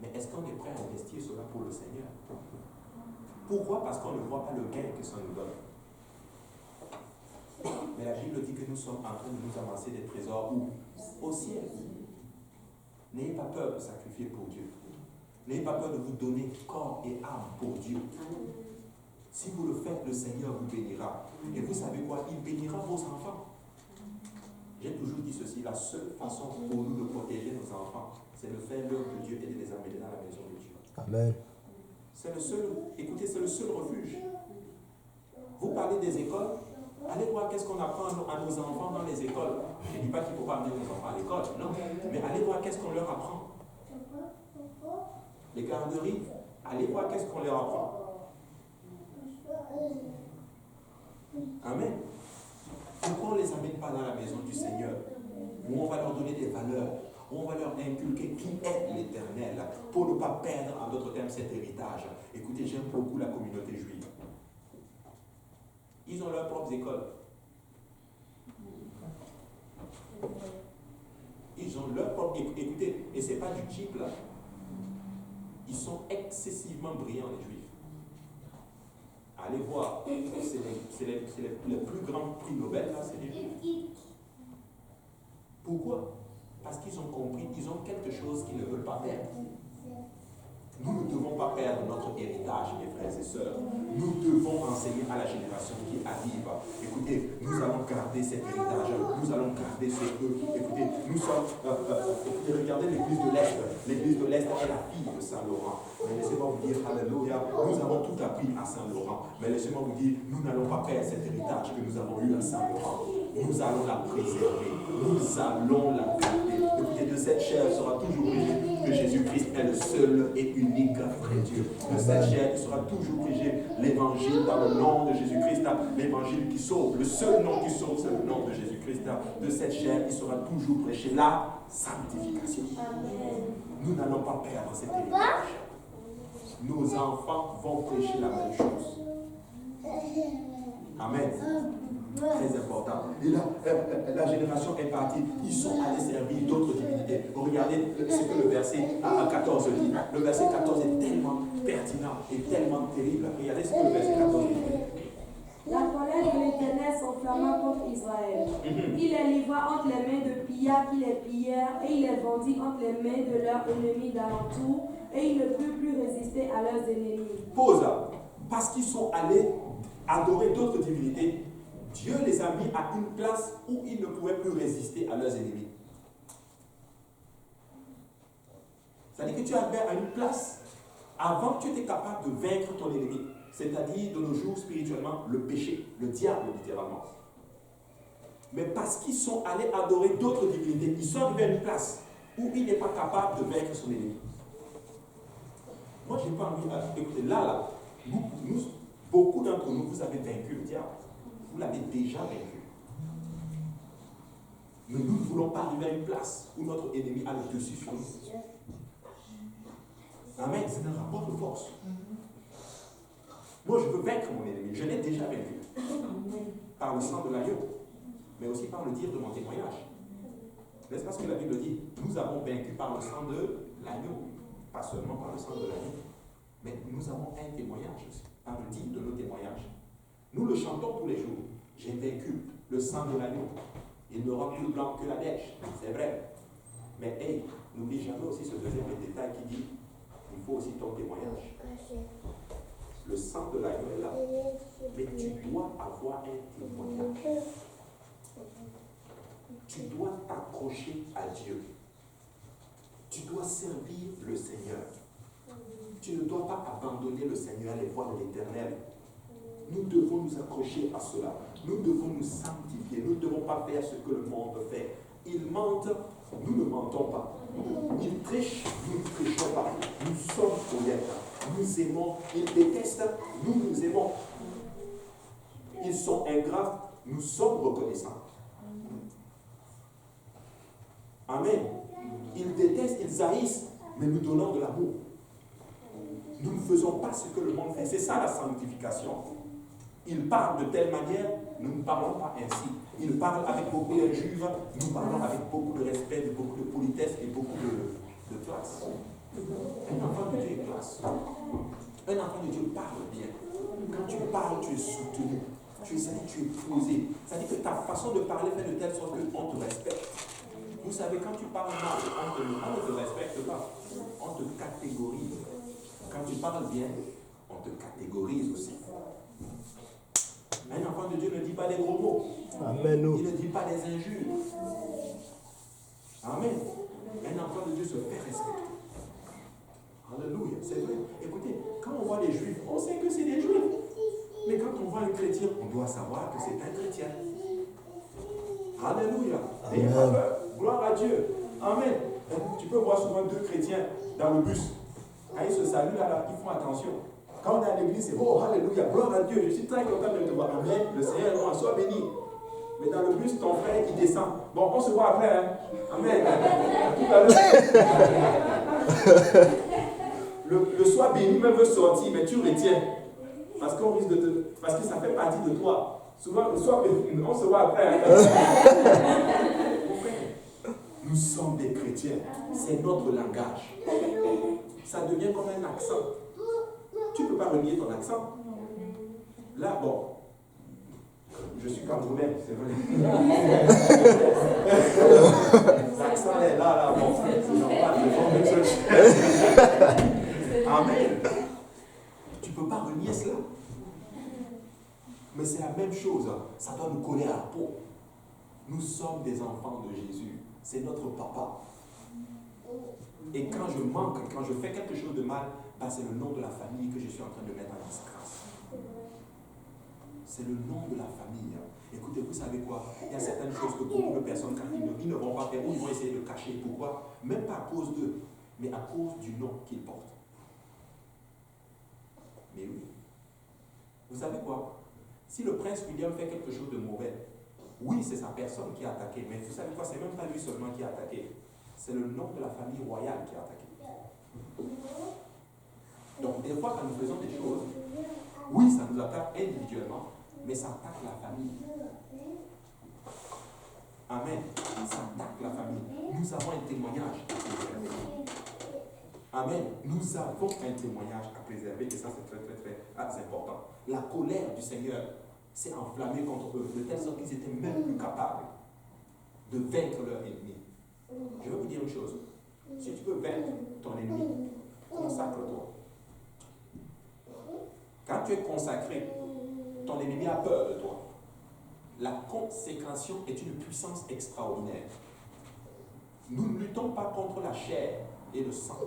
Mais est-ce qu'on est prêt à investir cela pour le Seigneur? Pourquoi? Parce qu'on ne voit pas le gain que ça nous donne. Mais la Bible dit que nous sommes en train de nous amasser des trésors où? Au ciel. N'ayez pas peur de sacrifier pour Dieu. N'ayez pas peur de vous donner corps et âme pour Dieu. Si vous le faites, le Seigneur vous bénira. Et vous savez quoi? Il bénira vos enfants. J'ai toujours dit ceci, la seule façon pour nous de protéger nos enfants, c'est de faire l'œuvre de Dieu et de les amener dans la maison de Dieu. Amen. C'est le seul, écoutez, c'est le seul refuge. Vous parlez des écoles, allez voir qu'est-ce qu'on apprend à nos enfants dans les écoles. Je ne dis pas qu'il ne faut pas amener nos enfants à l'école, non. Mais allez voir qu'est-ce qu'on leur apprend. Les garderies, allez voir qu'est-ce qu'on leur apprend. Amen. Pourquoi on ne les amène pas dans la maison du Seigneur, où on va leur donner des valeurs, où on va leur inculquer qui est l'Éternel, pour ne pas perdre, en d'autres termes, cet héritage. Écoutez, j'aime beaucoup la communauté juive. Ils ont leurs propres écoles. Ils ont leur propre... Écoutez, et ce n'est pas du cheap là. Ils sont excessivement brillants, les Juifs. Allez voir, c'est les plus grands prix Nobel, là, c'est les Juifs. Pourquoi? Parce qu'ils ont compris, ils ont quelque chose qu'ils ne veulent pas perdre. Nous ne devons pas perdre notre héritage, mes frères et sœurs. Nous devons enseigner à la génération qui arrive. Écoutez, nous allons garder cet héritage. Nous allons garder ce feu. Écoutez, nous sommes... écoutez, regardez l'église de l'Est. L'église de l'Est est la fille de Saint-Laurent. Mais laissez-moi vous dire, alléluia, nous avons tout appris à Saint-Laurent. Mais laissez-moi vous dire, nous n'allons pas perdre cet héritage que nous avons eu à Saint-Laurent. Nous allons la préserver. Nous allons la garder. Écoutez, de cette chair sera toujours prêché que Jésus-Christ est le seul et unique vrai Dieu. De cette chair, il sera toujours prêché l'évangile dans le nom de Jésus-Christ. L'évangile qui sauve. Le seul nom qui sauve, c'est le nom de Jésus-Christ. De cette chair, il sera toujours prêché la sanctification. Nous n'allons pas perdre cet héritage. Nos enfants vont prêcher la même chose. Amen. Très important. Et là, la génération est partie. Ils sont allés servir d'autres divinités. Regardez ce que le verset 14 dit. Le verset 14 est tellement pertinent et tellement terrible. Regardez ce que le verset 14 dit. La colère de l'Éternel s'enflamma contre Israël. Il les livra entre les mains de pillards qui les pillèrent, et il les vendit entre les mains de leurs ennemis d'alentour, et ils ne purent plus résister à leurs ennemis. Pause. Parce qu'ils sont allés adorer d'autres divinités, Dieu les a mis à une place où ils ne pouvaient plus résister à leurs ennemis. C'est-à-dire que tu arrivais à une place, avant tu étais capable de vaincre ton ennemi. C'est-à-dire, de nos jours, spirituellement, le péché, le diable, littéralement. Mais parce qu'ils sont allés adorer d'autres divinités, ils sont arrivés à une place où il n'est pas capable de vaincre son ennemi. Moi, je n'ai pas envie. Écoutez, là, beaucoup d'entre nous, vous avez vaincu le diable. Vous l'avez déjà vaincu. Mais nous ne voulons pas arriver à une place où notre ennemi a le dessus sur nous. Amen. C'est un rapport de force. Moi, je veux vaincre mon ennemi. Je l'ai déjà vaincu. Par le sang de l'agneau. Mais aussi par le dire de mon témoignage. N'est-ce pas ce que la Bible dit? Nous avons vaincu par le sang de l'agneau. Pas seulement par le sang de l'agneau. Mais nous avons un témoignage aussi. Par le dire de nos témoignages. Nous le chantons tous les jours. J'ai vaincu le sang de l'agneau. Il n'aura plus blanc que la neige. C'est vrai. Mais hey, n'oublie jamais aussi ce deuxième détail qui dit il faut aussi ton témoignage. Le sang de l'agneau est là. Mais tu dois avoir un témoignage. Tu dois t'accrocher à Dieu. Tu dois servir le Seigneur. Tu ne dois pas abandonner le Seigneur, les voies de l'Éternel. Nous devons nous accrocher à cela. Nous devons nous sanctifier. Nous ne devons pas faire ce que le monde fait. Ils mentent, nous ne mentons pas. Ils trichent, nous ne trichons pas. Nous sommes honnêtes. Nous aimons. Ils détestent, nous aimons. Ils sont ingrats, nous sommes reconnaissants. Amen. Ils détestent, ils haïssent, mais nous donnons de l'amour. Nous ne faisons pas ce que le monde fait. C'est ça la sanctification. Ils parlent de telle manière, nous ne parlons pas ainsi. Ils parlent avec beaucoup d'injures, nous parlons avec beaucoup de respect, beaucoup de politesse et beaucoup de classe. Un enfant de Dieu est classe. Un enfant de Dieu parle bien. Quand tu parles, tu es soutenu. Tu es posé. C'est-à-dire que ta façon de parler fait de telle sorte qu'on te respecte. Vous savez, quand tu parles mal, on ne te respecte pas. On te catégorise. Quand tu parles bien, on te catégorise aussi. Un enfant de Dieu ne dit pas des gros mots. Amen. Il ne dit pas des injures. Amen. Un enfant de Dieu se fait respecter. Alléluia, c'est vrai. Écoutez, quand on voit les juifs, on sait que c'est des juifs. Mais quand on voit un chrétien, on doit savoir que c'est un chrétien. Alléluia. N'ayez pas peur. Gloire à Dieu. Amen. Tu peux voir souvent deux chrétiens dans le bus. Quand ils se saluent, là, ils font attention. Quand on est à l'église, c'est oh, alléluia, gloire à Dieu. Je suis très content de te voir. Amen. Le Seigneur est loin, sois béni. Mais dans le bus, ton frère qui descend. Bon, on se voit après. Hein? Amen. Tout à l'heure. Le soir béni même veut sortir, mais tu retiens. Parce qu'on risque parce que ça fait partie de toi. Souvent, le soir béni, on se voit après. Hein? Nous sommes des chrétiens. C'est notre langage. Ça devient comme un accent. Tu ne peux pas renier ton accent. Là, bon, je suis camerounais, c'est vrai. L'accent est là, bon, c'est normal, Amen. Tu ne peux pas renier cela. Mais c'est la même chose, ça doit nous coller à la peau. Nous sommes des enfants de Jésus. C'est notre papa. Et quand je manque, quand je fais quelque chose de mal, c'est le nom de la famille que je suis en train de mettre en disgrâce. C'est le nom de la famille. Écoutez, vous savez quoi? Il y a certaines choses que beaucoup de personnes, quand ils ne vont pas faire, ou ils vont essayer de cacher. Pourquoi? Même pas à cause d'eux, mais à cause du nom qu'ils portent. Mais oui. Vous savez quoi? Si le prince William fait quelque chose de mauvais, oui, c'est sa personne qui est attaquée, mais vous savez quoi? C'est même pas lui seulement qui est attaqué. C'est le nom de la famille royale qui est attaqué. Donc, des fois, quand nous faisons des choses, oui, ça nous attaque individuellement, mais ça attaque la famille. Amen. Ça attaque la famille. Nous avons un témoignage à préserver. Amen. Nous avons un témoignage à préserver, et ça, c'est très, très, très important. La colère du Seigneur s'est enflammée contre eux, de telle sorte qu'ils étaient même plus capables de vaincre leur ennemi. Je vais vous dire une chose. Si tu veux vaincre ton ennemi, consacre-toi. Quand tu es consacré, ton ennemi a peur de toi. La consécration est une puissance extraordinaire. Nous ne luttons pas contre la chair et le sang.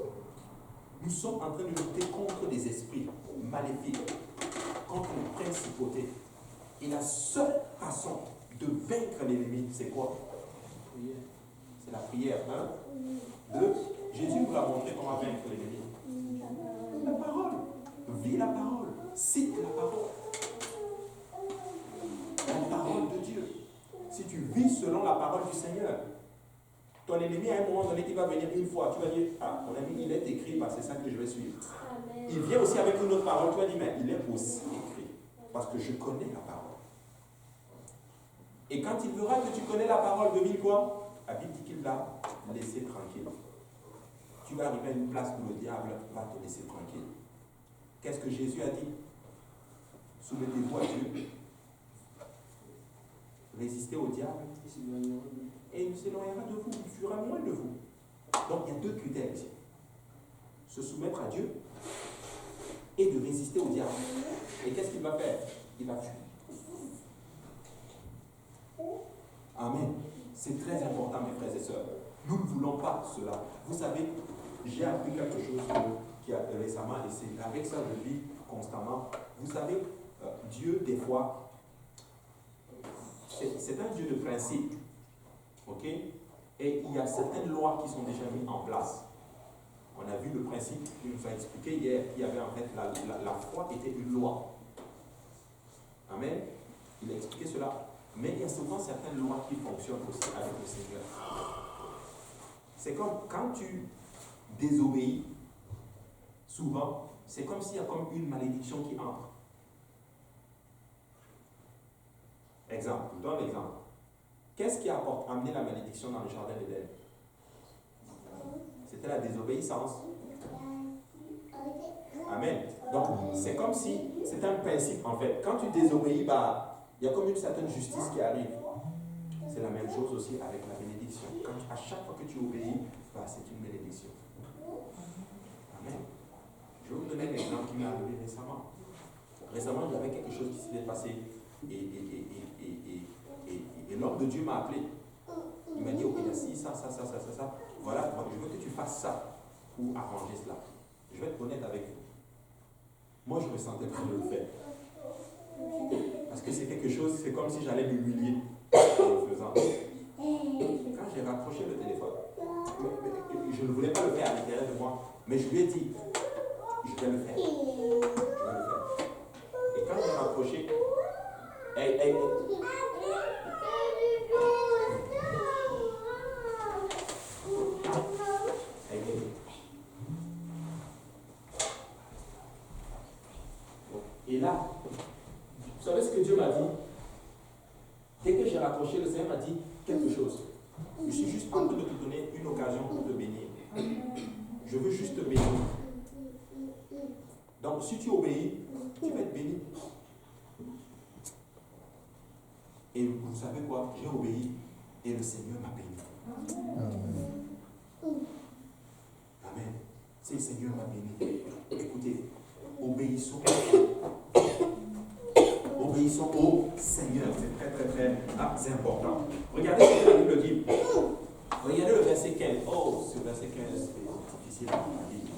Nous sommes en train de lutter contre des esprits maléfiques, contre les principautés. Et la seule façon de vaincre l'ennemi, c'est quoi? C'est la prière. 1, 2. Jésus nous a montré comment vaincre l'ennemi. La parole. Vis la parole. Cite la parole. La parole de Dieu. Si tu vis selon la parole du Seigneur, ton ennemi à un moment donné, il va venir une fois, tu vas dire, ah, mon ami, il est écrit, bah, c'est ça que je vais suivre. Amen. Il vient aussi avec une autre parole, tu vas dire, mais il est aussi écrit, parce que je connais la parole. Et quand il verra que tu connais la parole, devine quoi? La Bible dit qu'il va laisser tranquille. Tu vas arriver à une place où le diable va te laisser tranquille. Qu'est-ce que Jésus a dit? Soumettez-vous à Dieu. Résistez au diable. Et il s'éloignera de vous, il fuira loin de vous. Donc il y a deux critères ici. Se soumettre à Dieu et de résister au diable. Et qu'est-ce qu'il va faire? Il va fuir. Amen. C'est très important, mes frères et sœurs. Nous ne voulons pas cela. Vous savez, j'ai appris quelque chose qui a récemment, et c'est avec ça que je vis constamment. Vous savez, Dieu, des fois, c'est un Dieu de principe. Ok? Et il y a certaines lois qui sont déjà mises en place. On a vu le principe qu'il nous a expliqué hier, qu'il y avait en fait la foi était une loi. Amen. Il a expliqué cela. Mais il y a souvent certaines lois qui fonctionnent aussi avec le Seigneur. C'est comme quand tu désobéis, souvent, c'est comme s'il y a comme une malédiction qui entre. Exemple, je donne l'exemple. Qu'est-ce qui a amené la malédiction dans le jardin d'Éden? C'était la désobéissance. Amen. Donc, c'est comme si c'était un principe en fait. Quand tu désobéis, il y a comme une certaine justice qui arrive. C'est la même chose aussi avec la bénédiction. À chaque fois que tu obéis, c'est une bénédiction. Amen. Je vais vous donner un exemple qui m'est arrivé récemment. Récemment, il y avait quelque chose qui s'était passé et l'homme de Dieu m'a appelé. Il m'a dit, ok, il y a ci, ça. Voilà, je veux que tu fasses ça pour arranger cela. Je vais être honnête avec vous. Moi, je me sentais prêt de le faire. Parce que c'est quelque chose, c'est comme si j'allais m'humilier en le faisant. Quand j'ai raccroché le téléphone, je ne voulais pas le faire à l'intérieur de moi, mais je lui ai dit, je vais le faire. Et quand j'ai raccroché, et là, vous savez ce que Dieu m'a dit? Dès que j'ai raccroché, le Seigneur m'a dit quelque chose. Je suis juste en train de te donner une occasion pour te bénir. Je veux juste te bénir. Donc, si tu obéis, tu vas être béni. Et vous savez quoi? J'ai obéi et le Seigneur m'a béni. Amen. C'est le Seigneur m'a béni. Écoutez, obéissons. Obéissons au Seigneur. C'est très, très, très important. Regardez ce que la Bible dit. Regardez le verset 15. Oh, ce verset 15, c'est difficile à lire.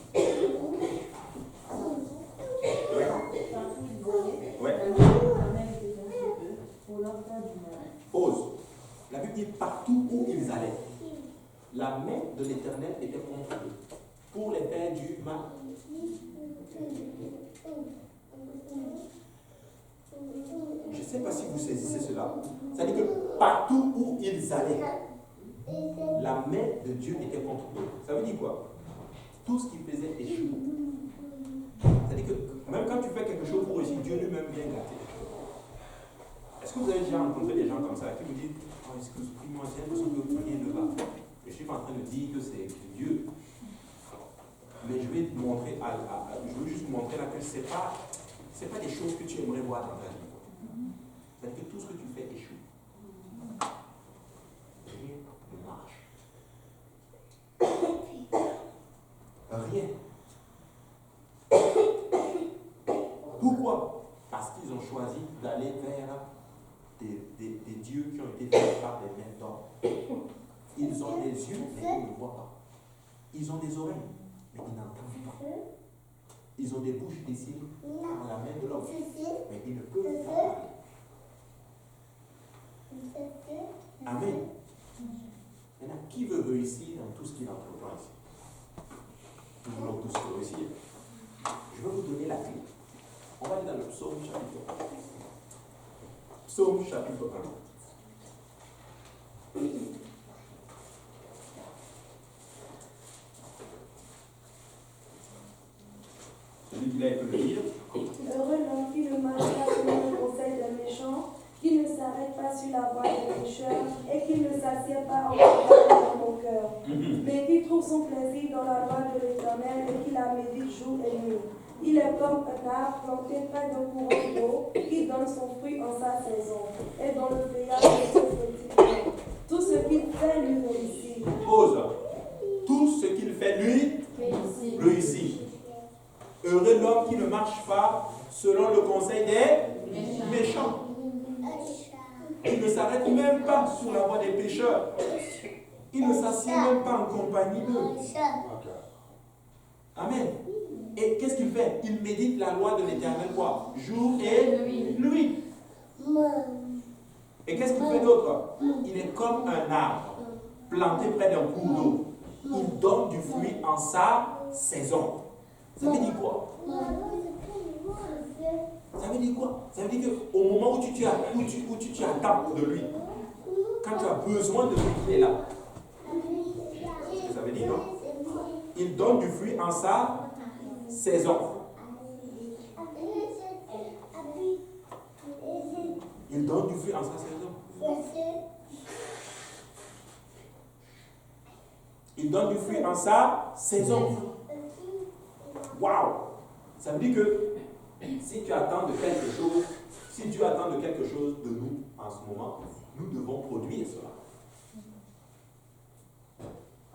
partout où ils allaient, la main de l'Éternel était contre eux, pour les faire du mal. Je ne sais pas si vous saisissez cela. C'est-à-dire que partout où ils allaient, la main de Dieu était contre eux. Ça veut dire quoi? Tout ce qu'ils faisaient échoue. C'est-à-dire que même quand tu fais quelque chose pour réussir, Dieu lui-même vient gâter. Est-ce que vous avez déjà rencontré des gens comme ça qui vous disent « Oh, excuse-moi, j'ai l'impression que rien ne va. » Je ne suis pas en train de dire que c'est Dieu. Mais je vais te montrer, je veux juste vous montrer là que ce n'est pas des choses que tu aimerais voir dans ta vie. C'est-à-dire que tout ce que tu fais échoue. Rien ne marche. Rien. Pourquoi? Parce qu'ils ont choisi d'aller vers des dieux qui ont été faits par des mains d'homme. Ils ont des yeux, mais ils ne voient pas. Ils ont des oreilles, mais ils n'entendent pas. Ils ont des bouches dessinées par la main de l'homme, mais ils ne peuvent pas parler. Amen. Maintenant, qui veut réussir dans tout ce qu'il entreprend ici? Nous voulons tous réussir. Je vais vous donner la clé. On va aller dans le psaume chapitre 1. Psaume chapitre 1. Celui qui l'a peut le lire. Heureux l'homme qui ne marche pas selon le conseil des méchants, qui ne s'arrête pas sur la voie des pécheurs et qui ne s'assied pas en combat dans mon cœur, mais qui trouve son plaisir dans la loi de l'Éternel et qui la médite jour et nuit. Il est comme un arbre planté près d'un courant d'eau qui donne son fruit en sa saison et dont le feuillage est fructifié. Tout ce qu'il fait lui réussit. Pause. Tout ce qu'il fait lui réussit. Heureux l'homme qui ne marche pas selon le conseil des méchants. Il ne s'arrête même pas sur la voie des pécheurs. Il ne s'assied même pas en compagnie d'eux. Amen. Et qu'est-ce qu'il fait? Il médite la loi de l'Éternel quoi? Jour et nuit. Et qu'est-ce qu'il fait d'autre? Il est comme un arbre planté près d'un cours d'eau. Il donne du fruit en sa saison. Ça veut dire quoi? Ça veut dire quoi? Ça veut dire qu'au moment où tu attends de lui, quand tu as besoin de lui, il est là. C'est ce que ça veut dire, non? Il donne du fruit en sa saison. Il donne du fruit en sa saison. Il donne du fruit en sa saison. Waouh! Ça veut dire que si tu attends de quelque chose, si Dieu attend de quelque chose de nous en ce moment, nous devons produire cela.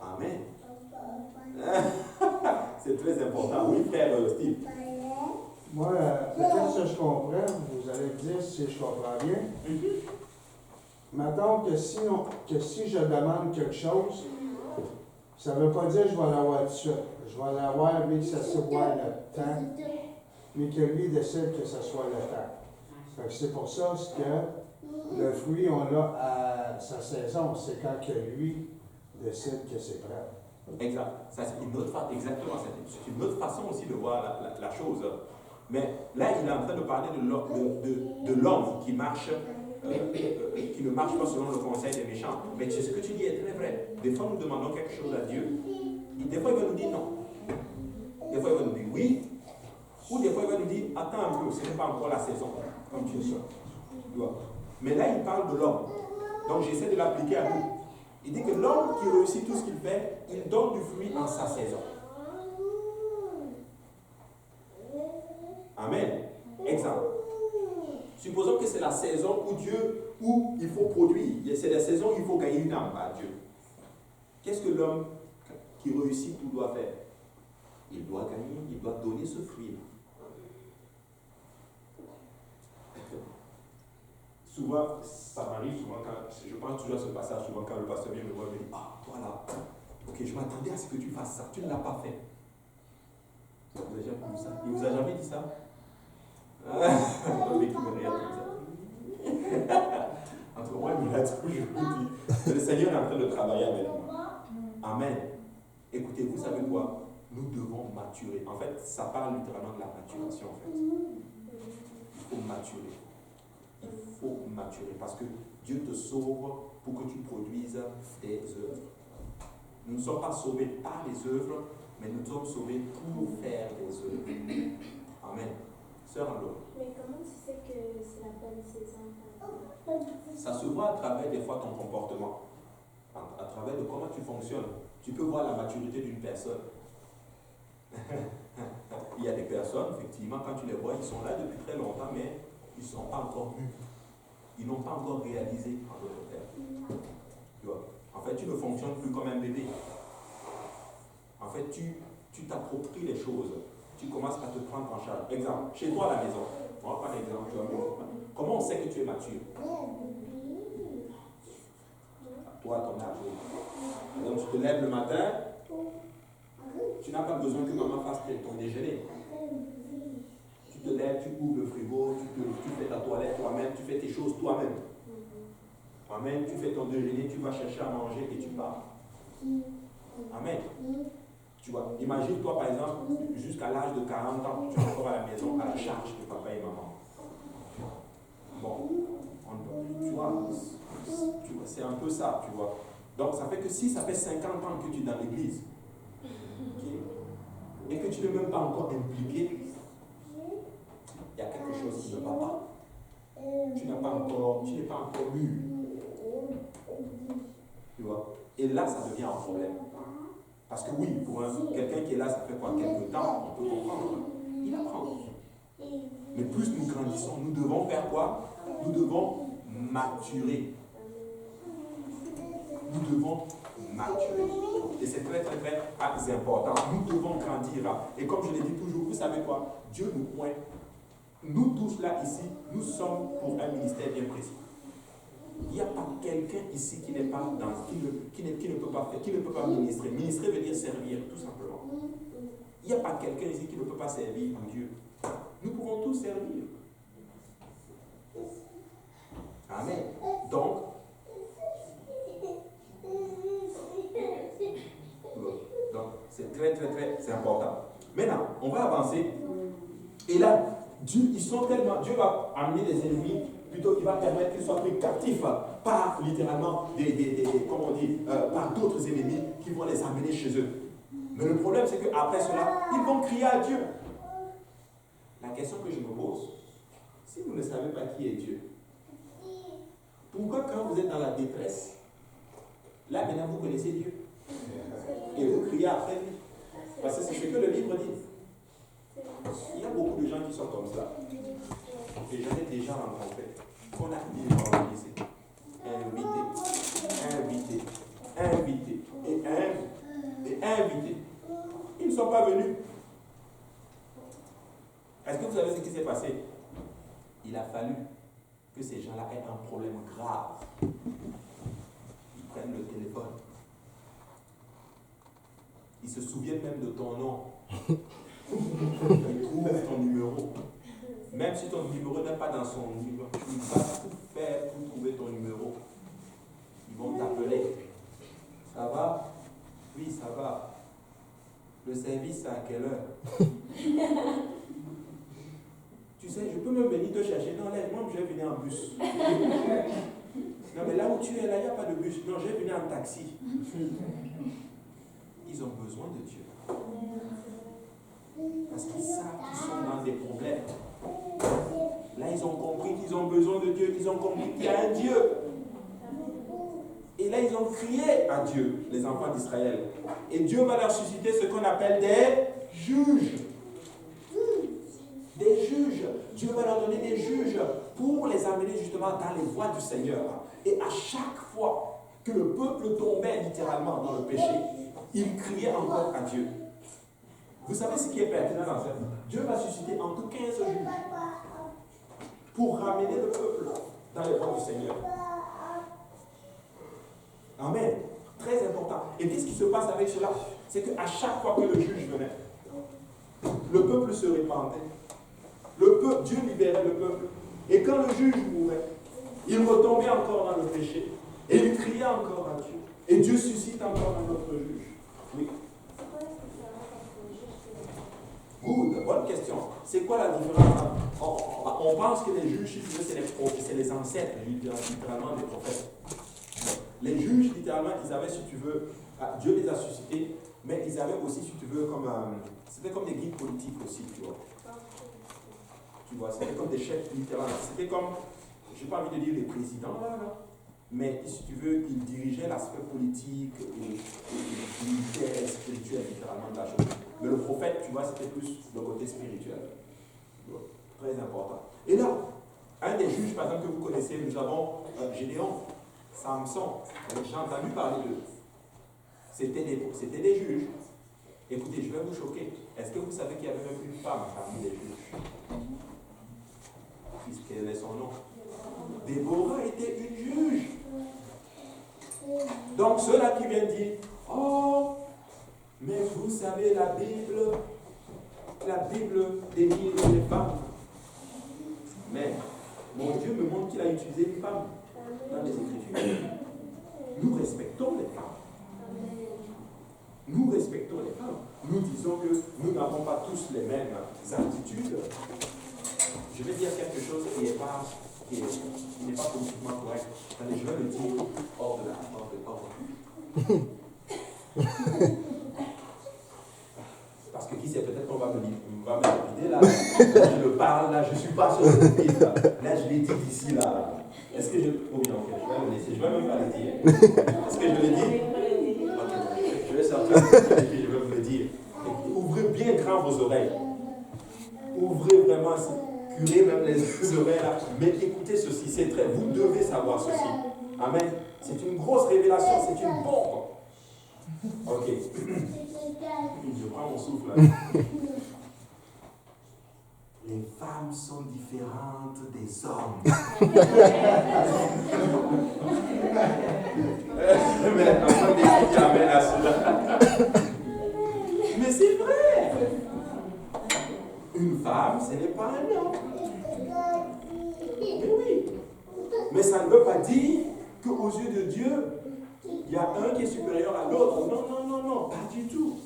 Amen. C'est très important. Oui, frère Steve. Moi, peut-être que je comprends, vous allez me dire si je comprends bien. Mettons que si je demande quelque chose, ça ne veut pas dire que je vais l'avoir tout de suite. Je vais l'avoir, mais que ça soit le temps, mais que lui décide que ce soit le temps. Fait que c'est pour ça que le fruit, on l'a à sa saison. C'est quand que lui décide que c'est prêt. Exact. Ça, c'est une autre façon, exactement. C'est une autre façon aussi de voir la chose. Mais là, il est en train de parler de l'homme qui marche, qui ne marche pas selon le conseil des méchants. Mais ce que tu dis est très vrai. Des fois, nous demandons quelque chose à Dieu. Et des fois, il va nous dire non. Des fois, il va nous dire oui. Ou des fois, il va nous dire attends un peu, ce n'est pas encore la saison. Comme tu es sûr. Mais là, il parle de l'homme. Donc, j'essaie de l'appliquer à nous. Il dit que l'homme qui réussit tout ce qu'il fait, il donne du fruit en sa saison. Amen. Exemple. Supposons que c'est la saison où il faut produire. C'est la saison où il faut gagner une âme à Dieu. Qu'est-ce que l'homme qui réussit tout doit faire? Il doit gagner, il doit donner ce fruit-là. Souvent, ça m'arrive souvent quand, je pense toujours à ce passage, souvent quand le pasteur vient me voir et me dit ah, voilà, ok, je m'attendais à ce que tu fasses ça, tu ne l'as pas fait. Vous avez déjà vu ça? Il vous a jamais dit ça? Mais qui me regarde comme ça. En tout cas, moi, il me l'a toujours dit. travailler avec nous. Amen. Écoutez, vous savez quoi? Nous devons maturer. En fait, ça parle littéralement de la maturation. En fait. Il faut maturer. Il faut maturer parce que Dieu te sauve pour que tu produises des œuvres. Nous ne sommes pas sauvés par les œuvres, mais nous sommes sauvés pour faire des œuvres. Amen. Sœur Ando. Mais comment tu sais que c'est la bonne saison? Ça se voit à travers des fois ton comportement, à travers de comment tu fonctionnes. Tu peux voir la maturité d'une personne. Il y a des personnes, effectivement, quand tu les vois, ils sont là depuis très longtemps, mais ils ne sont pas encore mûrs. Ils n'ont pas encore réalisé en d'autres termes. Tu vois? En fait, tu ne fonctionnes plus comme un bébé. En fait, tu t'appropries les choses. Tu commences à te prendre en charge. Exemple, chez toi à la maison. On va prendre l'exemple. Comment on sait que tu es mature? Toi, à ton âge. Donc, tu te lèves le matin. Tu n'as pas besoin que maman fasse ton déjeuner. Tu te lèves, tu ouvres le frigo, tu fais ta toilette toi-même, tu fais tes choses toi-même. Amen. Tu fais ton déjeuner, tu vas chercher à manger et tu pars. Amen. Tu vois, imagine-toi par exemple, jusqu'à l'âge de 40 ans, tu es encore à la maison à la charge de papa et maman. Bon, tu vois, c'est un peu ça, tu vois. Donc ça fait que si ça fait 50 ans que tu es dans l'église, okay, et que tu n'es même pas encore impliqué, il y a quelque chose qui ne va pas. Tu n'es pas encore mûr. Tu vois. Et là, ça devient un problème. Parce que oui, pour quelqu'un qui est là, ça fait quoi, quelques temps, on peut comprendre. Il apprend. Mais plus nous grandissons, nous devons faire quoi? Nous devons maturer. Nous devons maturer. Et c'est très, très, très important. Nous devons grandir. Et comme je l'ai dit toujours, vous savez quoi? Dieu nous pointe. Nous tous là, ici, nous sommes pour un ministère bien précis. Il n'y a pas quelqu'un ici qui n'est pas dans, qui ne peut pas faire, qui ne peut pas ministrer. Ministrer veut dire servir, tout simplement. Il n'y a pas quelqu'un ici qui ne peut pas servir en Dieu. Nous pouvons tous servir. Amen. Donc, c'est très, très, très important. Maintenant, on va avancer. Et là, Dieu va amener des ennemis. Plutôt qu'il va permettre qu'ils soient pris captifs par littéralement par d'autres ennemis qui vont les amener chez eux. Mais le problème, c'est qu'après cela, ils vont crier à Dieu. La question que je me pose, si vous ne savez pas qui est Dieu, pourquoi quand vous êtes dans la détresse, là maintenant vous connaissez Dieu et vous criez après lui? Parce que c'est ce que le livre dit. Il y a beaucoup de gens qui sont comme ça. Et j'en ai déjà rencontré, qu'on a déjà organisé, invité, et invité. Ils ne sont pas venus. Est-ce que vous savez ce qui s'est passé? Il a fallu que ces gens-là aient un problème grave. Ils prennent le téléphone. Ils se souviennent même de ton nom. Ils trouvent ton numéro. Même si ton numéro n'est pas dans son livre, il va tout faire pour trouver ton numéro. Ils vont t'appeler. Ça va? Oui, ça va. Le service, c'est à quelle heure? Tu sais, je peux même venir te chercher. Non, là, moi, je vais venir en bus. Non, mais là où tu es, là, il n'y a pas de bus. Non, je vais venir en taxi. Ils ont besoin de Dieu. Parce qu'ils savent qu'ils sont dans des problèmes. Là, ils ont compris qu'ils ont besoin de Dieu, qu'ils ont compris qu'il y a un Dieu. Et là, ils ont crié à Dieu, les enfants d'Israël. Et Dieu va leur susciter ce qu'on appelle des juges. Des juges. Dieu va leur donner des juges pour les amener justement dans les voies du Seigneur. Et à chaque fois que le peuple tombait littéralement dans le péché, il criait encore à Dieu. Vous savez ce qui est pertinent dans cette vie? Dieu va susciter en tout 15 juges pour ramener le peuple dans les voies du Seigneur. Amen. Très important. Et qu'est-ce qui se passe avec cela? C'est qu'à chaque fois que le juge venait, le peuple se répandait. Dieu libérait le peuple. Et quand le juge mourait, il retombait encore dans le péché. Et il criait encore à Dieu. Et Dieu suscite encore un autre juge. Oui. C'est quoi la différence entre le juge et le prophète? Good, bonne question. C'est quoi la différence? On pense que les juges, c'est les ancêtres, littéralement des prophètes. Les juges, littéralement, ils avaient, si tu veux, Dieu les a suscités, mais ils avaient aussi, si tu veux, c'était comme des guides politiques aussi, tu vois. Tu vois, c'était comme des chefs littéralement. C'était comme, je n'ai pas envie de dire les présidents, là, mais si tu veux, ils dirigeaient l'aspect politique et militaire, spirituel, littéralement, de la chose. Mais le prophète, tu vois, c'était plus le côté spirituel. Très important. Et là, un des juges, par exemple, que vous connaissez, nous avons Gédéon, Samson. J'ai entendu parler d'eux. C'était des juges. Écoutez, je vais vous choquer. Est-ce que vous savez qu'il y avait même une femme parmi les juges? Quel est son nom? Déborah était une juge. Donc ceux-là qui viennent dire, oh, mais vous savez, la Bible dénigre les femmes. Mais mon Dieu me montre qu'il a utilisé une femme dans les Écritures. Nous respectons les femmes. Nous respectons les femmes. Nous disons que nous n'avons pas tous les mêmes attitudes. Je vais dire quelque chose qui n'est pas politiquement correct. Attendez, je vais le dire hors de Parce que qui sait, peut-être qu'on va me lapider là. Je le parle là, je ne suis pas sur le pile là. Là, je l'ai dit d'ici là. Est-ce que je. Oh bien, ok, je vais le laisser. Je ne vais même pas le dire. Est-ce que je le dis? Ok, je vais sortir et puis je vais vous le dire. Ouvrez bien grand vos oreilles. Ouvrez vraiment, curez même les oreilles là. Mais écoutez ceci, c'est très. Vous devez savoir ceci. Amen. C'est une grosse révélation, c'est une bombe. Ok. Je prends mon souffle là. Les femmes sont différentes des hommes. Mais c'est vrai. Une femme, ce n'est pas un homme. Mais oui. Mais ça ne veut pas dire qu'aux yeux de Dieu, il y a un qui est supérieur à l'autre. Non, non, non, non, pas du tout.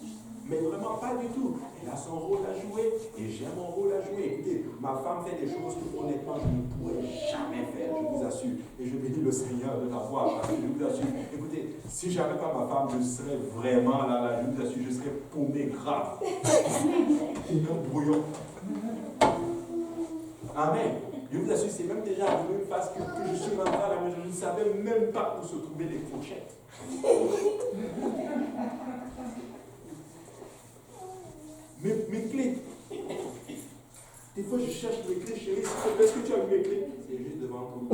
Mais vraiment pas du tout. Elle a son rôle à jouer et j'ai mon rôle à jouer. Écoutez, ma femme fait des choses que honnêtement je ne pourrais jamais faire, je vous assure. Et je bénis le Seigneur de la voir, parce que je vous assure. Écoutez, si je n'avais pas ma femme, je serais vraiment là, je vous assure, je serais paumé grave. Un brouillon. Amen. Je vous assure, c'est même déjà arrivé une phase que je suis rentré à la maison, je ne savais même pas où se trouvaient les crochettes. Mes clés. Des fois, je cherche mes clés, chérie. Est-ce que tu as vu mes clés? C'est juste devant toi.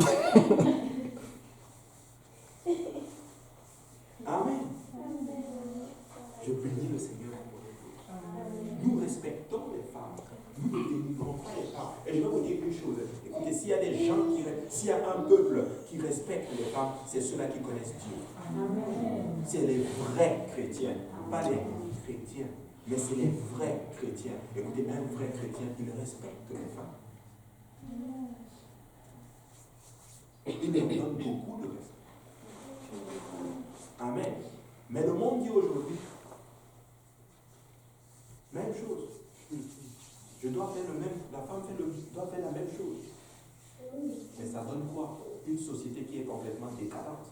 Amen. Je bénis le Seigneur pour les choses. Nous respectons les femmes. Nous ne dénigrons pas les femmes. Et je vais vous dire une chose. Écoutez, s'il y a des gens s'il y a un peuple qui respecte les femmes, c'est ceux-là qui connaissent Dieu. C'est les vrais chrétiens, pas les chrétiens. Mais c'est les vrais chrétiens. Écoutez, un vrai chrétien, il respecte les femmes. Il leur donne beaucoup de respect. Amen. Mais le monde dit aujourd'hui, même chose. Je dois faire le même, la femme doit faire la même chose. Mais ça donne quoi? Une société qui est complètement décadente.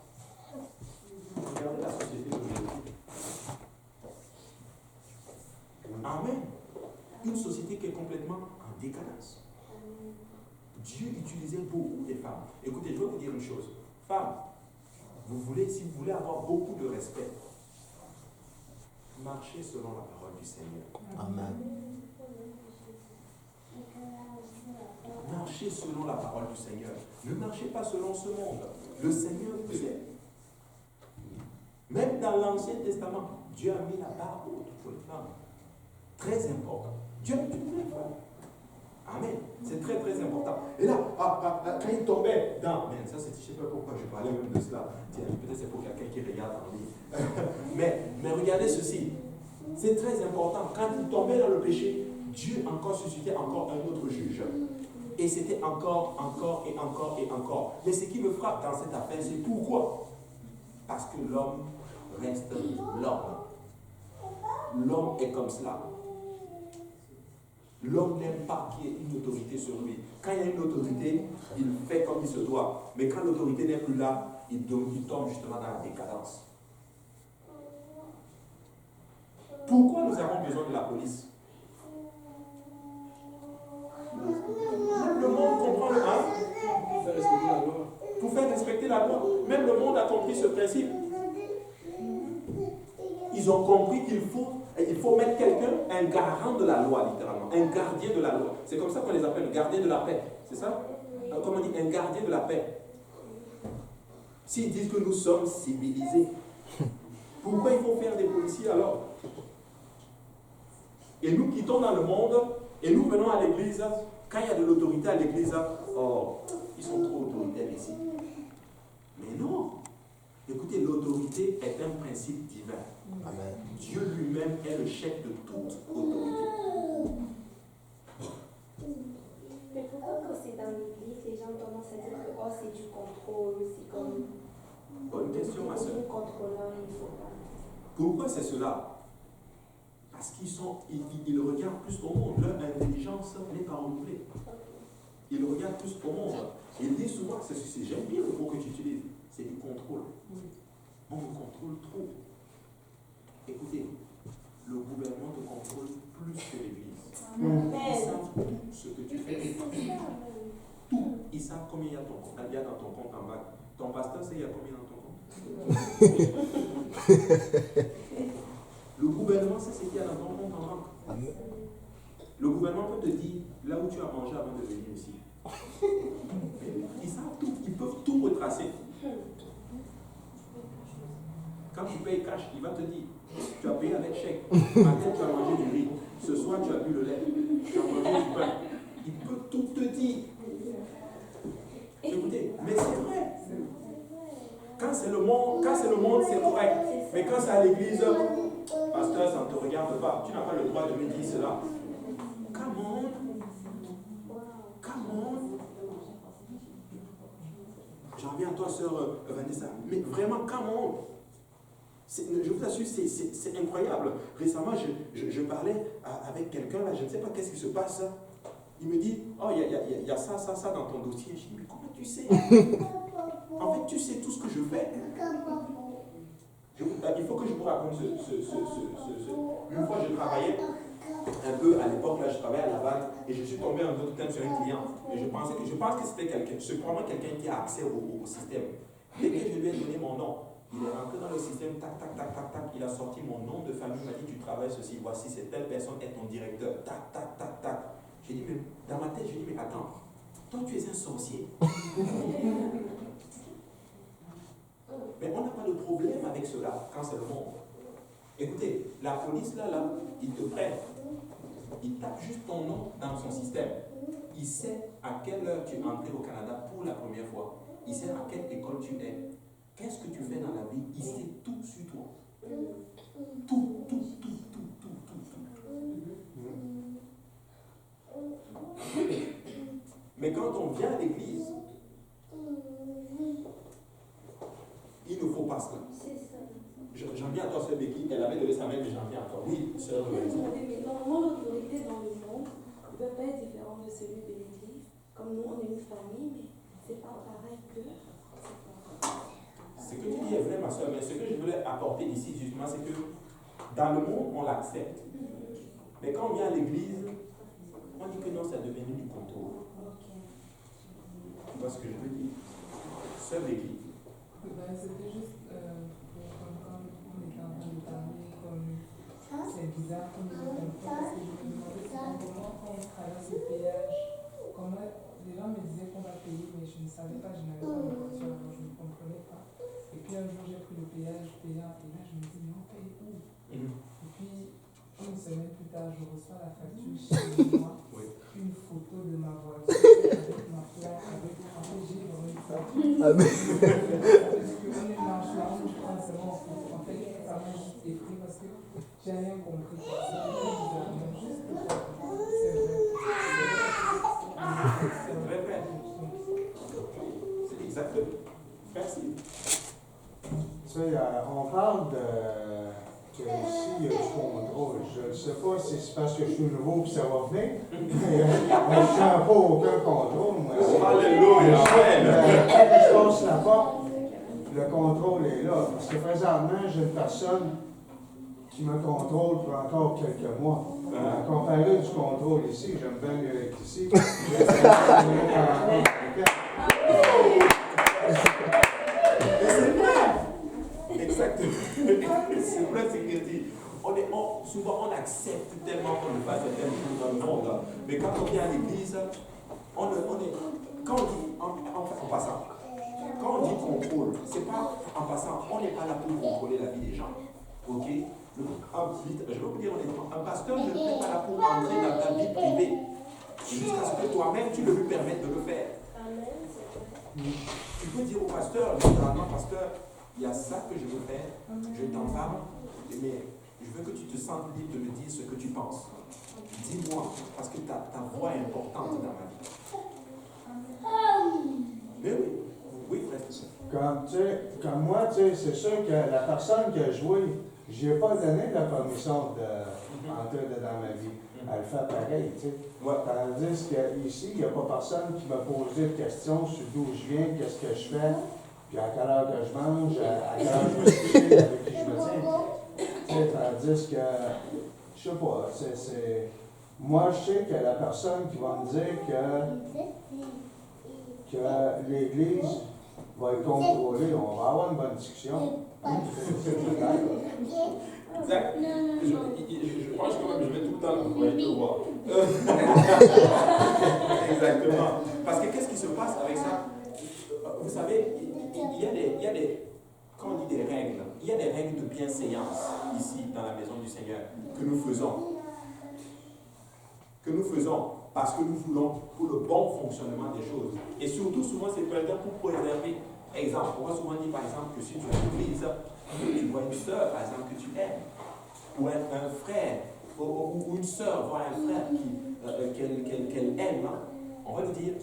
Regardez la société d'aujourd'hui. Amen. Une société qui est complètement en décadence. Dieu utilisait beaucoup les femmes. Écoutez, je vais vous dire une chose. Femmes, si vous voulez avoir beaucoup de respect, marchez selon la parole du Seigneur. Amen. Marchez selon la parole du Seigneur. Ne marchez pas selon ce monde. Le Seigneur vous aime. Même dans l'Ancien Testament, Dieu a mis la barre haute pour les femmes. Très important. Dieu a utilisé les femmes. Amen. C'est très très important. Et là, quand il tombait dans... Mais ça, je ne sais pas pourquoi je parlais même de cela. Tiens, peut-être c'est pour quelqu'un qui regarde en ligne. mais regardez ceci. C'est très important. Quand il tombait dans le péché, Dieu encore suscitait encore un autre juge. Et c'était encore. Mais ce qui me frappe dans cette affaire, c'est pourquoi? Parce que l'homme reste l'homme. L'homme est comme cela. L'homme n'aime pas qu'il y ait une autorité sur lui. Quand il y a une autorité, il fait comme il se doit. Mais quand l'autorité n'est plus là, il tombe justement dans la décadence. Pourquoi nous avons besoin de la police? Même le monde comprend le mal. Pour faire respecter la loi. Pour faire respecter la loi. Même le monde a compris ce principe. Ils ont compris qu'il faut mettre quelqu'un, un garant de la loi, littéralement. Un gardien de la loi. C'est comme ça qu'on les appelle, gardien de la paix. C'est ça? Comme on dit, un gardien de la paix. S'ils disent que nous sommes civilisés, pourquoi il faut faire des policiers alors? Et nous quittons dans le monde, et nous venons à l'église, quand il y a de l'autorité à l'église, oh, ils sont trop autoritaires ici. Mais non. Écoutez, l'autorité est un principe divin. Amen. Dieu lui-même est le chef de toute autorité. Mais pourquoi quand c'est dans l'église, les gens ont tendance à dire que oh, c'est du contrôle, c'est comme... Bonne question, ma soeur. Contrôlant, il faut pas. Pourquoi c'est cela? Parce qu'ils regardent plus au monde. Leur intelligence n'est pas renouvelée. Ils regardent plus au monde. Ils disent souvent, j'aime bien le mot que tu utilises, c'est du contrôle. On nous contrôle trop. Écoutez, le gouvernement te contrôle plus que l'Église. Ils savent tout ce que tu fais. Tout. Ils savent combien il y a dans ton compte en banque. Ton pasteur sait il y a combien dans ton compte. Le gouvernement sait ce qu'il y a dans ton compte en banque. Le gouvernement peut te dire là où tu as mangé avant de venir ici. Ils savent tout. Ils peuvent tout retracer. Quand tu payes cash, il va te dire, tu as payé avec chèque. Matin, tu as mangé du riz. Ce soir, tu as bu le lait. Tu as mangé du pain. Il peut tout te dire. Écoutez, mais c'est vrai. Quand c'est le monde, c'est correct. Mais quand c'est à l'église, pasteur, ça ne te regarde pas. Tu n'as pas le droit de me dire cela. Come on. Come on. J'en reviens à toi, sœur Vanessa. Mais vraiment, come on. Je vous assure, c'est incroyable. Récemment, je parlais avec quelqu'un, là, je ne sais pas qu'est-ce qui se passe. Il me dit, oh, il y a ça dans ton dossier. Je dis, mais comment tu sais? En fait, tu sais tout ce que je fais. Il faut que je vous raconte Une fois, je travaillais un peu à l'époque, là, je travaillais à Laval et je suis tombé un autre temps sur un client. Et je pense que c'était quelqu'un, c'est probablement quelqu'un qui a accès au système. Dès que je lui ai donné mon nom, il est rentré dans le système, tac, tac, tac, tac, tac, il a sorti mon nom de famille, il m'a dit, tu travailles ceci, voici, c'est telle personne est ton directeur, tac, tac, tac, tac. J'ai dit, mais dans ma tête, je dis, mais attends, toi tu es un sorcier. Mais on n'a pas de problème avec cela quand c'est le monde. Écoutez, la police là, ils te prennent. Il tape juste ton nom dans son système. Il sait à quelle heure tu es entré au Canada pour la première fois. Il sait à quelle école tu es. Qu'est-ce que tu fais dans la vie? Il sait tout sur toi. Tout. Mais quand on vient à l'église, il ne faut pas cela. J'en viens à toi, sœur Becky. Elle avait levé sa main, mais j'en viens à toi. Oui, sœur Becky. Normalement, l'autorité dans le monde ne peut pas être différente de celui de l'Église. Comme nous, on est une famille, mais c'est pas pareil que... Ce que tu dis est vrai, ma soeur, mais ce que je voulais apporter ici, justement, c'est que dans le monde, on l'accepte. Mais quand on vient à l'église, on dit que non, ça a devenu du contrôle. Tu vois ce que je veux dire? Sœur Becky. C'était juste quand on était en train de parler, comme c'est bizarre comme parce que je me demandais comment quand on traverse le péage, comment les gens me disaient qu'on va payer, mais je ne savais pas, je n'avais pas de voiture, alors je ne comprenais pas. Et puis un jour j'ai pris le péage payant, et là je me dis, mais on paye où? Et puis une semaine plus tard, je reçois la facture chez moi, une photo de ma voiture avec ma plaque, avec en fait j'ai vraiment une facture. Amen. En fait, ça m'a juste effrayé parce que j'ai rien compris. C'est vrai. C'est exactement. Merci. sais, on parle que ici, il y a du contrôle. Je ne sais pas si c'est parce que je suis nouveau que ça va venir, mais je ne sens pas aucun contrôle, moi. Alléluia, amen. Quand je passe la porte, le contrôle est là. Parce que présentement, j'ai une personne qui me contrôle pour encore quelques mois. À comparer du contrôle ici, j'aime bien mieux être ici. Exactement. C'est vrai, c'est que souvent on accepte tellement qu'on ne fasse tellement dans le monde. Mais quand on vient à l'église, quand on dit, en passant, quand on dit contrôle, c'est pas en passant, on n'est pas là pour contrôler la vie des gens. Ok? Je vais vous dire honnêtement, un pasteur ne n'est pas là pour entrer dans ta vie privée jusqu'à ce que toi-même tu le lui permettes de le faire. Tu peux dire au pasteur, littéralement, pasteur, il y a ça que je veux faire, je t'en parle, mais je veux que tu te sentes libre de me dire ce que tu penses. Dis-moi, parce que ta voix est importante dans ma vie. Mais oui, frère. Comme moi, c'est sûr que la personne qui a joué, je n'ai pas donné la permission d'entrer dans ma vie. Elle fait pareil, tu sais. Tandis qu'ici, il n'y a pas personne qui m'a posé de questions sur d'où je viens, qu'est-ce que je fais, puis à quelle heure que je mange, à quelle heure je me couche, avec qui je me tiens. Tandis que, je sais pas, moi, je sais que la personne qui va me dire que l'Église va être contrôlée, on va avoir une bonne discussion. Exact. Je pense que même je vais tout le temps le voir. Exactement. Parce que qu'est-ce qui se passe avec ça? Vous savez, il y a des quand on dit des règles, il y a des règles de bienséance ici dans la maison du Seigneur que nous faisons. Que nous faisons parce que nous voulons pour le bon fonctionnement des choses. Et surtout, souvent, c'est pour préserver. Exemple, on va souvent dire par exemple que si tu es à l'église, tu vois une sœur, par exemple, que tu aimes, ou un frère, ou une sœur voit un frère qu'elle aime, on va lui dire,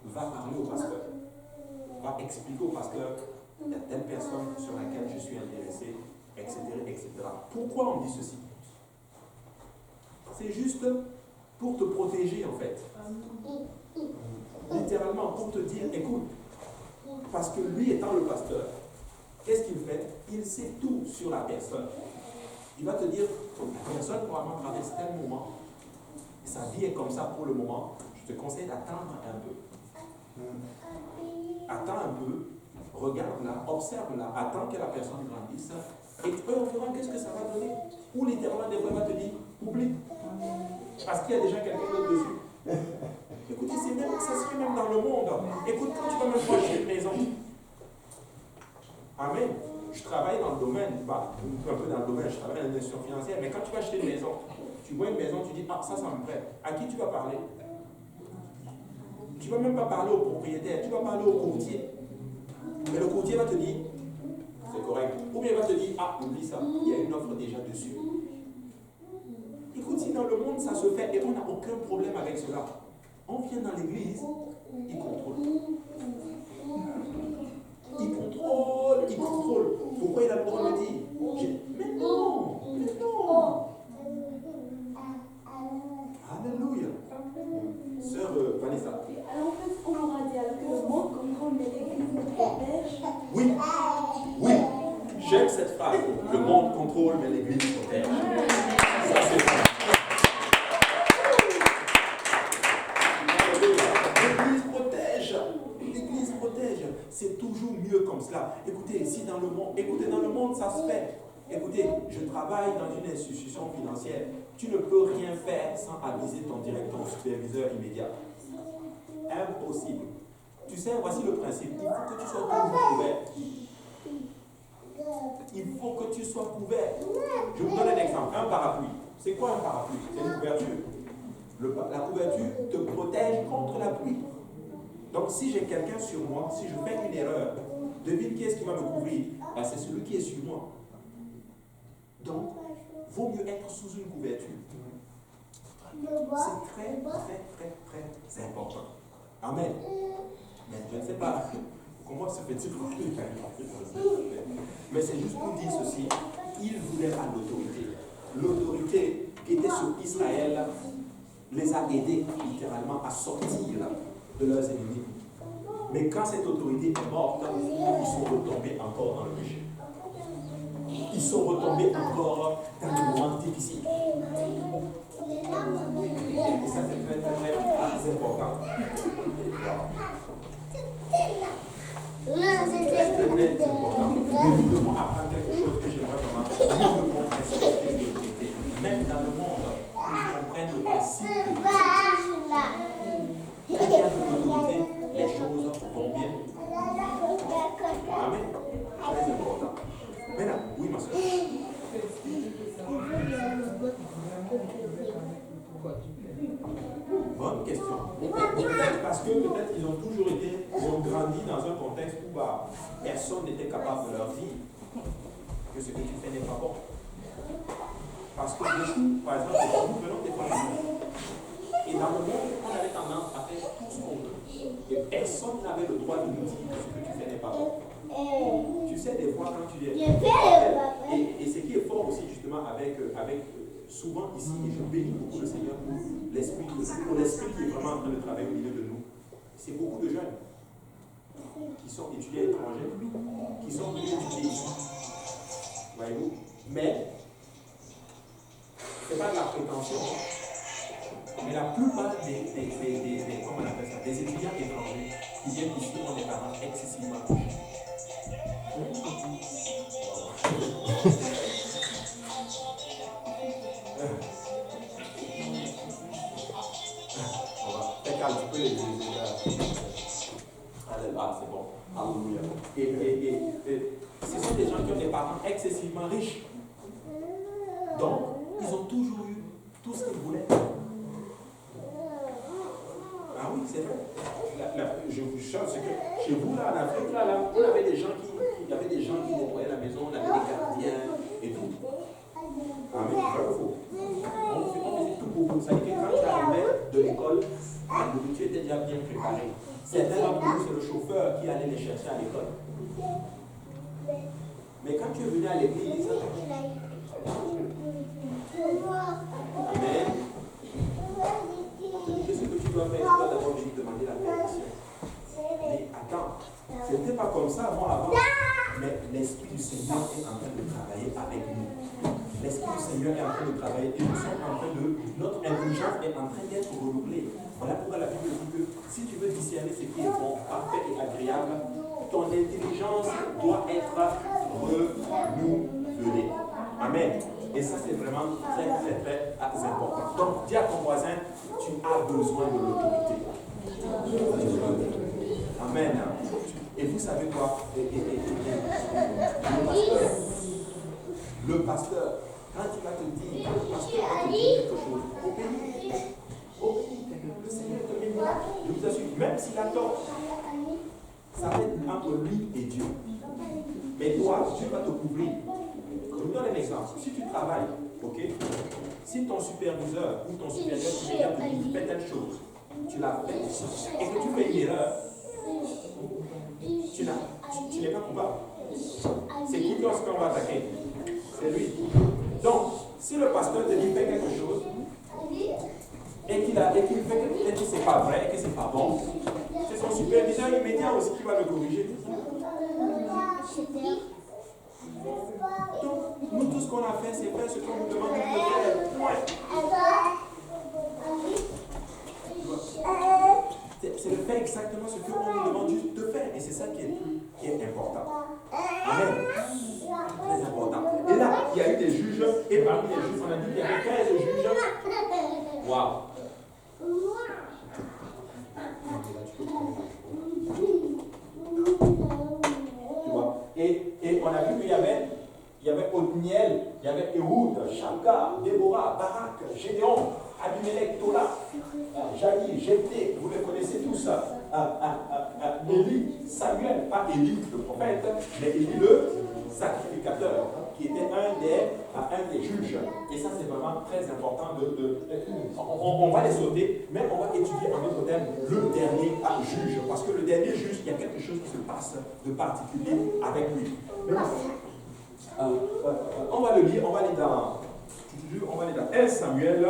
va parler au pasteur, va expliquer au pasteur, il y a telle personne sur laquelle je suis intéressé, etc., etc. Pourquoi on dit ceci? C'est juste pour te protéger, en fait. Littéralement, pour te dire, écoute, parce que lui étant le pasteur, qu'est-ce qu'il fait? Il sait tout sur la personne. Il va te dire, la personne probablement traverse tel moment, et sa vie est comme ça pour le moment, je te conseille d'attendre un peu. Attends un peu, regarde-la, observe-la, attends que la personne grandisse, et tu peux voir qu'est-ce que ça va donner. Ou littéralement, des fois, il va te dire, oublie. Parce qu'il y a déjà quelqu'un d'autre dessus. Écoutez, ça se fait même dans le monde. Écoute, quand tu vas me projeter une maison. Amen. Je travaille dans le domaine, un peu dans le domaine, je travaille dans l'institution financière, mais quand tu vas acheter une maison, tu vois une maison, tu dis, ah, ça me plaît. À qui tu vas parler? Tu ne vas même pas parler au propriétaire, tu vas parler au courtier. Mais le courtier va te dire, c'est correct. Ou bien il va te dire, ah, oublie ça, il y a une offre déjà dessus. Écoute, si dans le monde ça se fait et on n'a aucun problème avec cela, on vient dans l'église, il contrôle. Il contrôle. Pourquoi il a le droit de me dire? Mais non. Alléluia. Sœur Vanessa. Alors en fait, on aura dit alors que le monde contrôle, mais l'église nous protège. Oui. J'aime cette phrase. Le monde contrôle, mais l'église protège. Ça, c'est vrai. L'église protège. C'est toujours mieux comme cela. Écoutez, ici dans le monde, ça se fait. Écoutez, je travaille dans une institution financière. Tu ne peux rien faire sans aviser ton directeur ou superviseur immédiat. Impossible. Tu sais, voici le principe. Il faut que tu sois toujours couvert. Il faut que tu sois couvert. Je vous donne un exemple. Un parapluie. C'est quoi un parapluie? C'est une couverture. La couverture te protège contre la pluie. Donc, si j'ai quelqu'un sur moi, si je fais une erreur, devine qui est-ce qui va me couvrir? C'est celui qui est sur moi. Donc, vaut mieux être sous une couverture. C'est très, très, très, très important. Amen. Mais je ne sais pas, vous Comment se fait-il pour que mais c'est juste pour dire ceci, ils voulaient pas l'autorité. L'autorité qui était sur Israël les a aidés littéralement à sortir de leurs ennemis. Mais quand cette autorité est morte, ils sont retombés encore dans le péché. Ils sont retombés encore dans des moments difficiles. Et ça, c'est très, très, très important. C'est très, très important. Nous devons apprendre quelque chose que j'aimerais vraiment. Nous devons respecter l'autorité. Même dans le monde, ils comprennent le principe de quand il y a de l'autorité, les choses vont bien. Amen. Très important. Maintenant, oui, ma soeur. Bonne question. Peut-être parce que peut-être ils ont toujours été, ils ont grandi dans un contexte où personne n'était capable de leur dire que ce que tu fais n'est pas bon. Parce que beaucoup, par exemple, nous venons des familles. Et dans le monde, on avait tendance à faire tout ce qu'on veut. Et personne n'avait le droit de nous dire que ce que tu fais n'est pas bon. Tu sais, des fois, quand tu es. Et ce qui est fort aussi, justement, avec souvent ici, et je bénis beaucoup le Seigneur pour l'esprit qui est vraiment en train de travailler au milieu de nous, c'est beaucoup de jeunes qui sont étudiants étrangers, qui sont venus étudier ici. Voyez-vous? Mais, ce n'est pas de la prétention, mais la plupart comment on appelle ça, des étudiants étrangers qui viennent ici ont des parents excessivement riches. Ah, c'est bon. Alléluia. Et ce sont des gens qui ont des parents excessivement riches. Donc, ils ont toujours eu tout ce qu'ils voulaient. Ah oui, c'est vrai. Je vous chante, c'est que chez vous, là, en Afrique, là, on avait des gens qui nettoyaient la maison, on avait des gardiens et tout. Ah, mais c'est vrai ou faux? On faisait tout pour vous. Ça veut dire que quand tu arrivais de l'école, la nourriture était déjà bien préparée. Certains d'entre nous, c'est le chauffeur qui allait les chercher à l'école. Mais quand tu es venu à l'église, amen. Qu'est-ce que tu dois faire? Tu dois d'abord venir demander la permission. Mais attends, ce n'était pas comme ça moi avant. Mais l'Esprit du Seigneur est en train de travailler avec nous. L'Esprit du Seigneur est en train de travailler et nous sommes en train de. Notre intelligence est en train d'être renouvelée. Voilà pourquoi la Bible dit que si tu veux discerner ce qui est bon, parfait et agréable, ton intelligence doit être renouvelée. Amen. Et ça, c'est vraiment très, très, très important. Donc, dis à ton voisin, tu as besoin de l'autorité. Amen. Et vous savez quoi? Le pasteur, quand il va te dire, quelque chose, obéis. Le Seigneur te bénira. Je vous assure, même s'il a tort, ça va être entre lui et Dieu. Mais toi, Dieu va te couvrir. Je vous donne un exemple. Si tu travailles, ok, si ton superviseur ou ton supérieur te dit fais telle chose, tu l'as fait, et que tu fais une erreur, tu n'es pas coupable. C'est qui qu'on va attaquer? C'est lui. Donc, si le pasteur te dit fais quelque chose, et qu'il fait que c'est pas vrai, que c'est pas bon, c'est son superviseur immédiat aussi qui va le corriger. Donc, nous, tout ce qu'on a fait, c'est faire ce qu'on nous demande de faire. C'est de faire exactement ce qu'on nous demande juste de faire. Et c'est ça qui est important. Amen. Très important. Et là, il y a eu des juges, et parmi les juges, on a dit qu'il y avait 15 juges. Waouh. Tu vois. Et on a vu qu'il y avait Othniel, il y avait Ehud, Shamgar, Déborah, Barak, Gédéon, Abimelech, Tola, Jali, Jephthé, vous les connaissez tous, Élie, Samuel, pas Élie le prophète, mais Élie le sacrificateur, qui était un des juges. Et ça, c'est vraiment très important on va les sauter, mais on va étudier en d'autres termes le dernier juge. Parce que le dernier juge, il y a quelque chose qui se passe de particulier avec lui. On va le lire, on va aller dans 1 Samuel. On va aller dans 1 Samuel.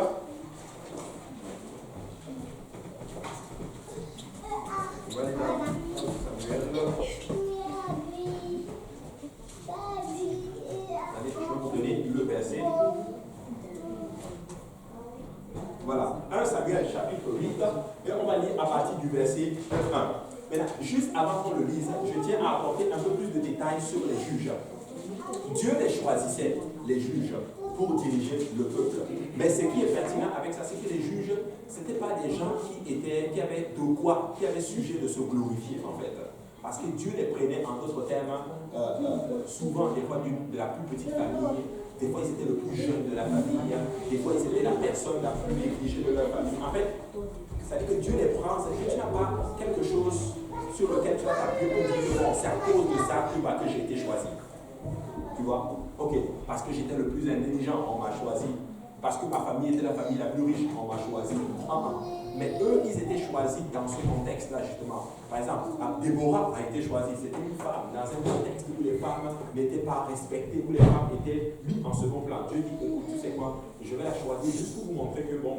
Allez, je vais vous donner le verset. Voilà, 1 Samuel chapitre 8, et on va lire à partir du verset 1. Maintenant, juste avant qu'on le lise, je tiens à apporter un peu plus de détails sur les juges. Dieu les choisissait, les juges, pour diriger le peuple. Mais ce qui est pertinent avec ça, c'est que les juges, ce n'étaient pas des gens qui avaient de quoi, qui avaient sujet de se glorifier en fait. Parce que Dieu les prenait, en d'autres termes, souvent des fois de la plus petite famille, des fois ils étaient le plus jeune de la famille, des fois ils étaient la personne la plus négligée de leur famille. En fait, ça veut dire que Dieu les prend, ça veut dire que tu n'as pas quelque chose sur lequel tu vas t'appuyer pour dire bon, c'est à cause de ça que j'ai été choisi. Tu vois? Ok, parce que j'étais le plus intelligent, on m'a choisi. Parce que ma famille était la famille la plus riche, on m'a choisi. Mais eux, ils étaient choisis dans ce contexte-là, justement. Par exemple, Déborah a été choisie. C'était une femme dans un contexte où les femmes n'étaient pas respectées, où les femmes étaient mises en second plan. Dieu dit, écoute, tu sais quoi, je vais la choisir juste pour vous montrer que, bon,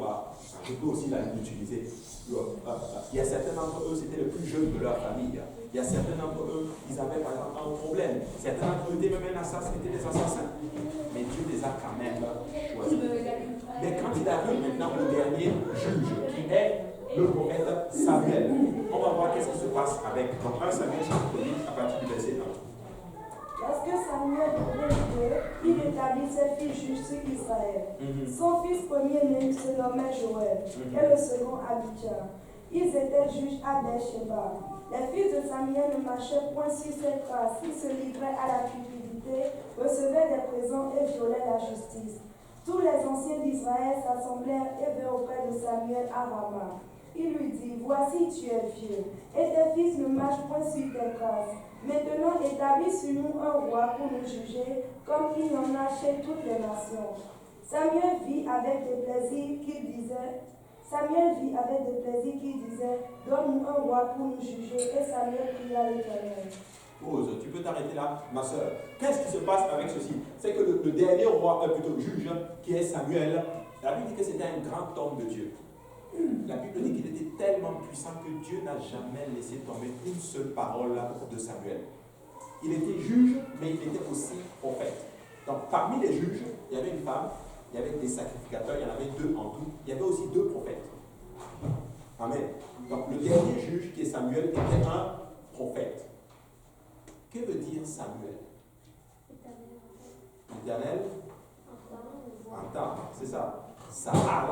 je peux aussi l'utiliser. Il y a certains d'entre eux, c'était le plus jeune de leur famille. Il y a certains d'entre eux, ils avaient par exemple un problème. Certains d'entre eux étaient même des assassins. Mais Dieu les a quand même choisis. Mais quand il arrive maintenant au dernier juge, qui est le prophète Samuel, on va voir qu'est-ce qui se passe avec 1 Samuel chapitre 8 à partir du verset 1. Lorsque Samuel devint vieux, il établit ses fils juges sur Israël. Son fils premier-né se nommait Joël et le second Abijah. Ils étaient juges à Beersheba. Les fils de Samuel ne marchaient point sur cette trace. Ils se livraient à la cupidité, recevaient des présents et violaient la justice. Tous les anciens d'Israël s'assemblèrent et vinrent auprès de Samuel à Rama. Il lui dit, voici tu es vieux, et tes fils ne marchent point sur tes traces. Maintenant établis sur nous un roi pour nous juger, comme il y en a chez toutes les nations. Samuel vit avec des plaisirs qu'il disait, donne-nous un roi pour nous juger. Et Samuel pria l'Éternel. Pause, tu peux t'arrêter là, ma soeur. Qu'est-ce qui se passe avec ceci? C'est que le dernier roi, plutôt juge, qui est Samuel, la Bible dit que c'était un grand homme de Dieu. La Bible dit qu'il était tellement puissant que Dieu n'a jamais laissé tomber une seule parole de Samuel. Il était juge, mais il était aussi prophète. Donc parmi les juges, il y avait une femme, il y avait des sacrificateurs, il y en avait 2 en tout. Il y avait aussi 2 prophètes. Amen. Donc le dernier juge, qui est Samuel, était un prophète. Que veut dire Samuel? Éternel. Entendre, c'est ça. Saal,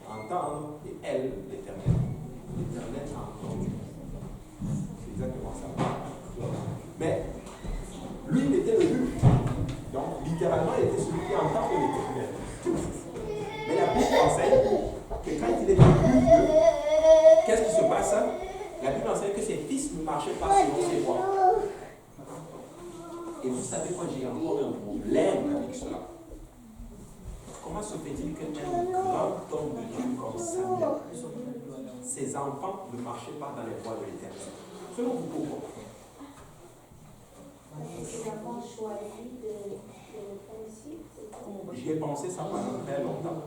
entendre, et elle, l'éternel. L'éternel a entendu. C'est exactement ça. Mais lui, il était le juge. Donc, littéralement, il était celui qui entend l'éternel. Mais la Bible enseigne que quand il était vieux, qu'est-ce qui se passe? La Bible enseigne que ses fils ne marchaient pas selon ses voies. Et vous savez quoi, j'ai encore un problème avec cela. Comment se fait-il qu'un grand homme de Dieu comme Samuel, ses enfants ne marchaient pas dans les voies de l'Éternel? Selon vous, pourquoi? Ses enfants choisi de le faire ici. J'y ai pensé ça pendant très longtemps,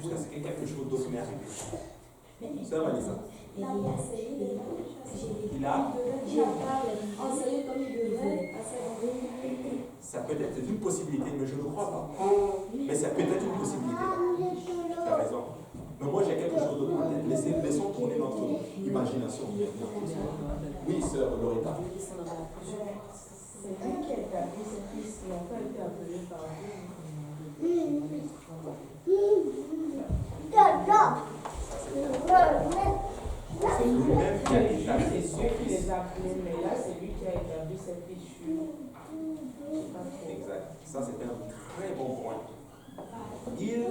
jusqu'à ce que quelque chose d'autre m'est arrivé. Ça va, Lisa. Il a enseigné comme il devait à ses enfants. Ça peut être une possibilité, mais je ne crois pas. Mais ça peut être une possibilité. Tu as raison. Mais moi, j'ai quelque chose d'autre en tête. Laissons tourner notre imagination. Oui, sœur Loretta. C'est lui qui a établi ses fils qui n'ont pas été appelés par Dieu. C'est lui-même qui a établi C'est son Dieu qui fils. les a appelés, mais là, c'est lui qui a établi ses fils. Exact. Ça, c'est un très bon point. Ils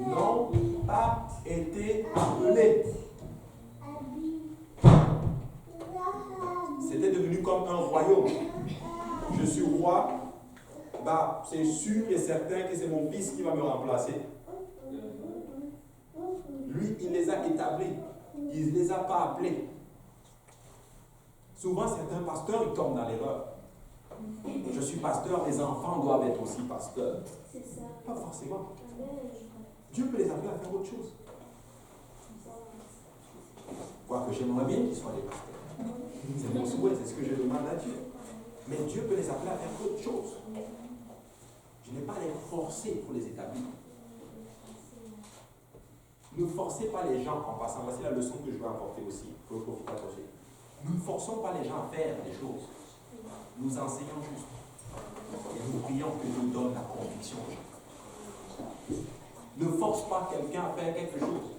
n'ont pas été appelés. C'était devenu comme un royaume. Je suis roi, bah, c'est sûr et certain que c'est mon fils qui va me remplacer. Lui, il les a établis. Il ne les a pas appelés. Souvent, certains pasteurs, ils tombent dans l'erreur. Je suis pasteur, les enfants doivent être aussi pasteurs. C'est ça. Pas forcément. Amen. Dieu peut les appeler à faire autre chose. Quoique j'aimerais bien qu'ils soient des pasteurs. C'est mon souhait, c'est ce que je demande à Dieu. Mais Dieu peut les appeler à faire autre chose. Je n'ai pas à les forcer pour les établir. Ne forcez pas les gens en passant. Voici la leçon que je vais apporter aussi. Pour le profitateur. Nous ne forçons pas les gens à faire des choses. Nous enseignons juste. Et nous prions que Dieu donne la conviction aux gens. Ne force pas quelqu'un à faire quelque chose.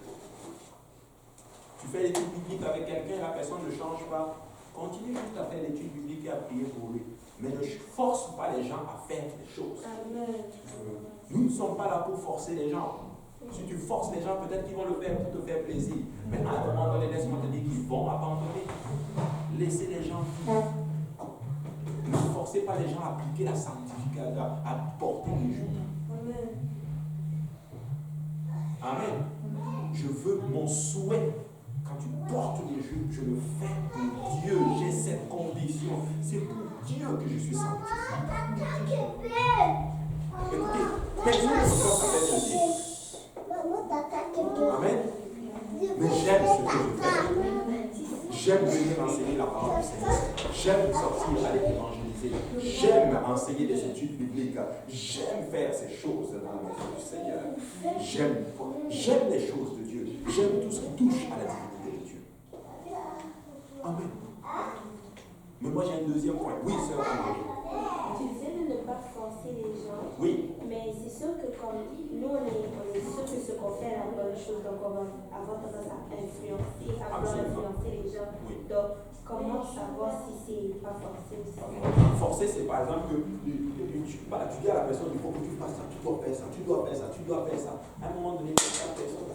Tu fais l'étude biblique avec quelqu'un et la personne ne change pas. Continue juste à faire l'étude biblique et à prier pour lui. Mais ne force pas les gens à faire des choses. Amen. Nous ne sommes pas là pour forcer les gens. Si tu forces les gens, peut-être qu'ils vont le faire pour te faire plaisir. Mais à un moment donné, laisse-moi te dire qu'ils vont abandonner. Laissez les gens vivre. Ne forcez pas les gens à appliquer la sanctification, à porter les jours. Amen. Je veux mon souhait. Quand tu portes les jupes, je le fais pour Dieu. J'ai cette conviction. C'est pour Dieu que je suis sanctifié. Écoutez, personne ne se force à faire ceci. Amen. Mais j'aime ce que je fais. J'aime venir enseigner la parole du Seigneur. J'aime sortir, aller évangéliser. J'aime enseigner des études bibliques. J'aime faire ces choses dans la maison du Seigneur. J'aime les choses de Dieu. J'aime tout ce qui touche à la divinité de Dieu. Amen. Mais moi j'ai un deuxième point. Oui, sœur André. Tu disais de ne pas forcer les gens. Oui. Mais c'est sûr que comme nous, on est sûr que ce qu'on fait est la bonne chose, donc on va avoir tendance à influencer, à vouloir influencer les gens. Oui. Donc, comment savoir si c'est pas forcé ou si Forcer, c'est par exemple que tu dis à la personne, il faut que tu fasses ça, tu dois faire ça, tu dois faire ça, tu dois faire ça. À un moment donné, la personne,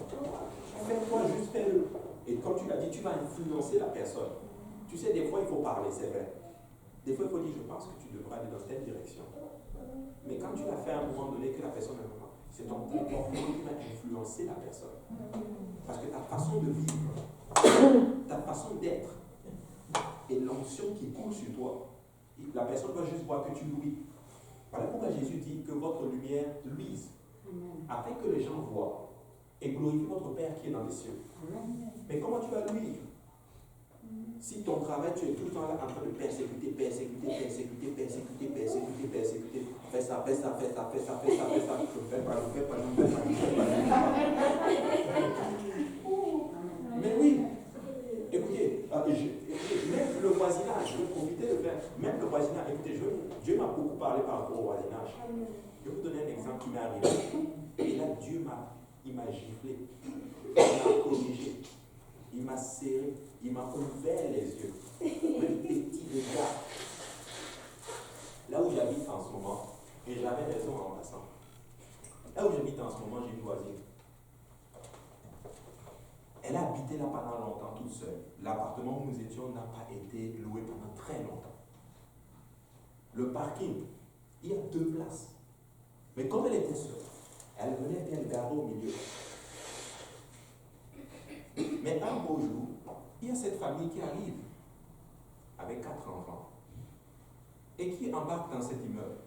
fais-toi juste fais-le. Et comme tu l'as dit, tu vas influencer la personne. Tu sais, des fois, il faut parler, c'est vrai. Des fois, il faut dire, je pense que tu devras aller dans telle direction. Mais quand tu l'as fait à un moment donné, que la personne a vraiment, c'est ton comportement qui va influencer la personne. Parce que ta façon de vivre, ta façon d'être, et l'onction qui coule sur toi, la personne doit juste voir que tu louis. Voilà pourquoi Jésus dit que votre lumière luise, afin que les gens voient et glorifient votre Père qui est dans les cieux. Mais comment tu vas luire? Si ton travail, tu es tout le temps là en train de persécuter, fais ça, Mais oui, écoutez, même le voisinage, je vais profiter de faire, même le voisinage, écoutez, Dieu m'a beaucoup parlé par rapport au voisinage. Je vais vous donner un exemple qui m'est arrivé. Et là, Dieu m'a giflé, il m'a corrigé, il m'a serré, il m'a ouvert les yeux. Un petit regard. Là où j'habite en ce moment, et j'avais raison en passant, là où j'habite en ce moment, j'ai une voisine. Elle a habité là pendant longtemps toute seule. L'appartement où nous étions n'a pas été loué pendant très longtemps. Le parking, il y a 2 places. Mais comme elle était seule, elle venait et elle gardait au milieu. Mais un beau jour, il y a cette famille qui arrive avec 4 enfants et qui embarque dans cet immeuble.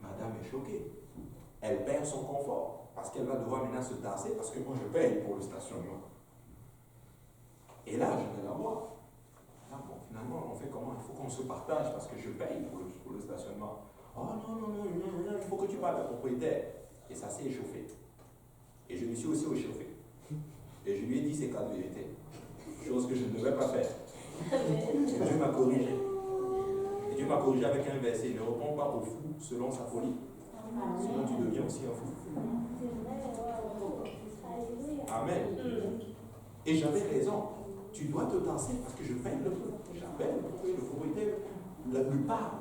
Madame est choquée. Elle perd son confort parce qu'elle va devoir maintenant se tasser parce que moi je paye pour le stationnement. Et là, je vais la voir. Là, bon, finalement, on fait comment? Il faut qu'on se partage parce que je paye pour le stationnement. Oh non, il faut que tu parles à la propriétaire. Et ça s'est échauffé. Et je me suis aussi échauffé. Et je lui ai dit ces 4 vérités. Chose que je ne devais pas faire. Et Dieu m'a corrigé. Et Dieu m'a corrigé avec un verset. Ne réponds pas au fou selon sa folie. Sinon tu deviens aussi un fou. Amen. Et j'avais raison. Tu dois te tasser parce que je paye le truc. J'appelle le propriétaire lui parle.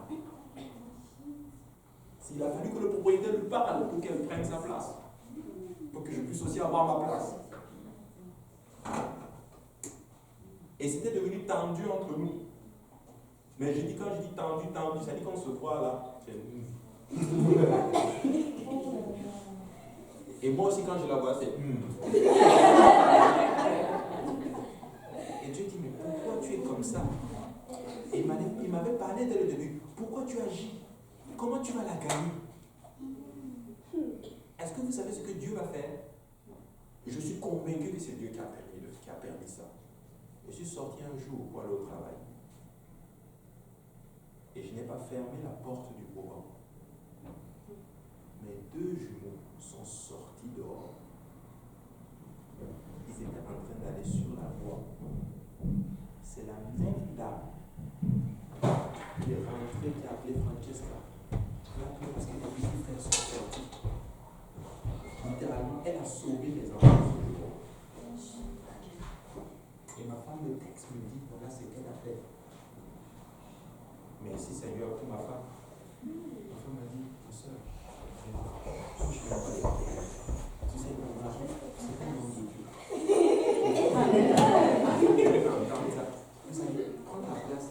S'il a fallu que le propriétaire lui parle pour qu'elle prenne sa place. Pour que je puisse aussi avoir ma place. Et c'était devenu tendu entre nous. Mais quand je dis tendu, ça dit qu'on se croit là. Et moi aussi, quand je la vois, c'est Et Dieu dit, mais pourquoi tu es comme ça? Et il m'avait parlé dès le début. Pourquoi tu agis? Comment tu vas la gagner? Est-ce que vous savez ce que Dieu va faire? Je suis convaincu que c'est Dieu qui a permis ça. Je suis sorti un jour pour aller au travail. Et je n'ai pas fermé la porte du couvent. Mes 2 jumeaux sont sortis dehors. Ils étaient en train d'aller sur la voie. C'est la même dame qui est rentrée, qui a appelé Francesca. Qui a appelé parce que les 8 frères sont sortis. Littéralement, elle a sauvé les enfants. Et ma femme me texte, me dit, voilà ce qu'elle a fait. Merci Seigneur pour ma femme. Ma femme m'a dit, ma soeur, je ne vais pas les prières. Tu sais, mon mari, c'est un homme de Dieu. Vous allez prendre la place.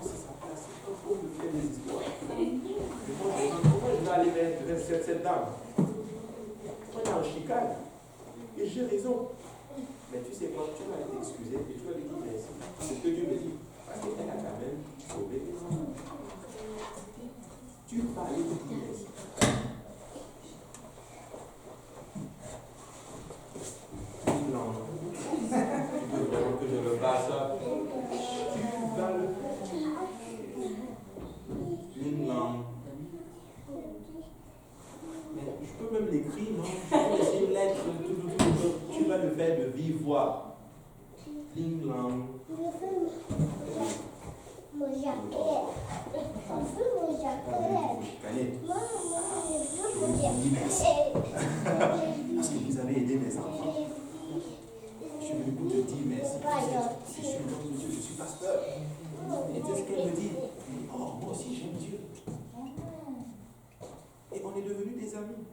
C'est sa place. C'est pas pour me faire des histoires. Pourquoi je vais aller vers cette dame? On est en chicane. Et j'ai raison. Mais tu sais quoi, tu vas t'excuser et tu vas lui dire merci. C'est ce que Dieu me dit. Parce qu'elle a quand même sauvé les enfants. Tu vas aller lui dire merci. Non. Tu veux vraiment que je le fasse? Tu vas le faire. Une langue. Mais je peux même l'écrire, non? Je peux laisser une lettre, tu vas le faire de vive voix. Ling lang. Mon jaquette. On veut mon jaquette. Parce que vous avez aidé mes enfants. Je suis venu pour te dire merci. Je suis l'homme de Dieu, je suis pasteur. Et tout ce qu'elle me dit, oh, moi aussi j'aime Dieu. Et on est devenus des amis.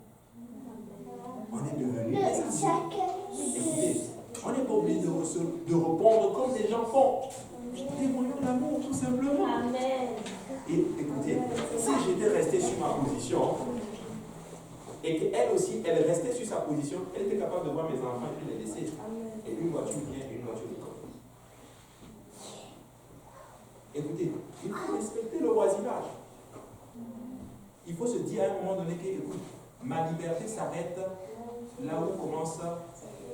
On est devenus des amis. Écoutez, on n'est pas obligé de répondre comme les gens font. Témoignons l'amour, tout simplement. Amen. Et écoutez, si j'étais resté sur ma position, et qu'elle aussi, elle restait sur sa position, elle était capable de voir mes enfants et puis les laisser. Et une voiture vient et une voiture vient. Écoutez, il faut respecter le voisinage. Il faut se dire à un moment donné que, écoute, ma liberté s'arrête là où commence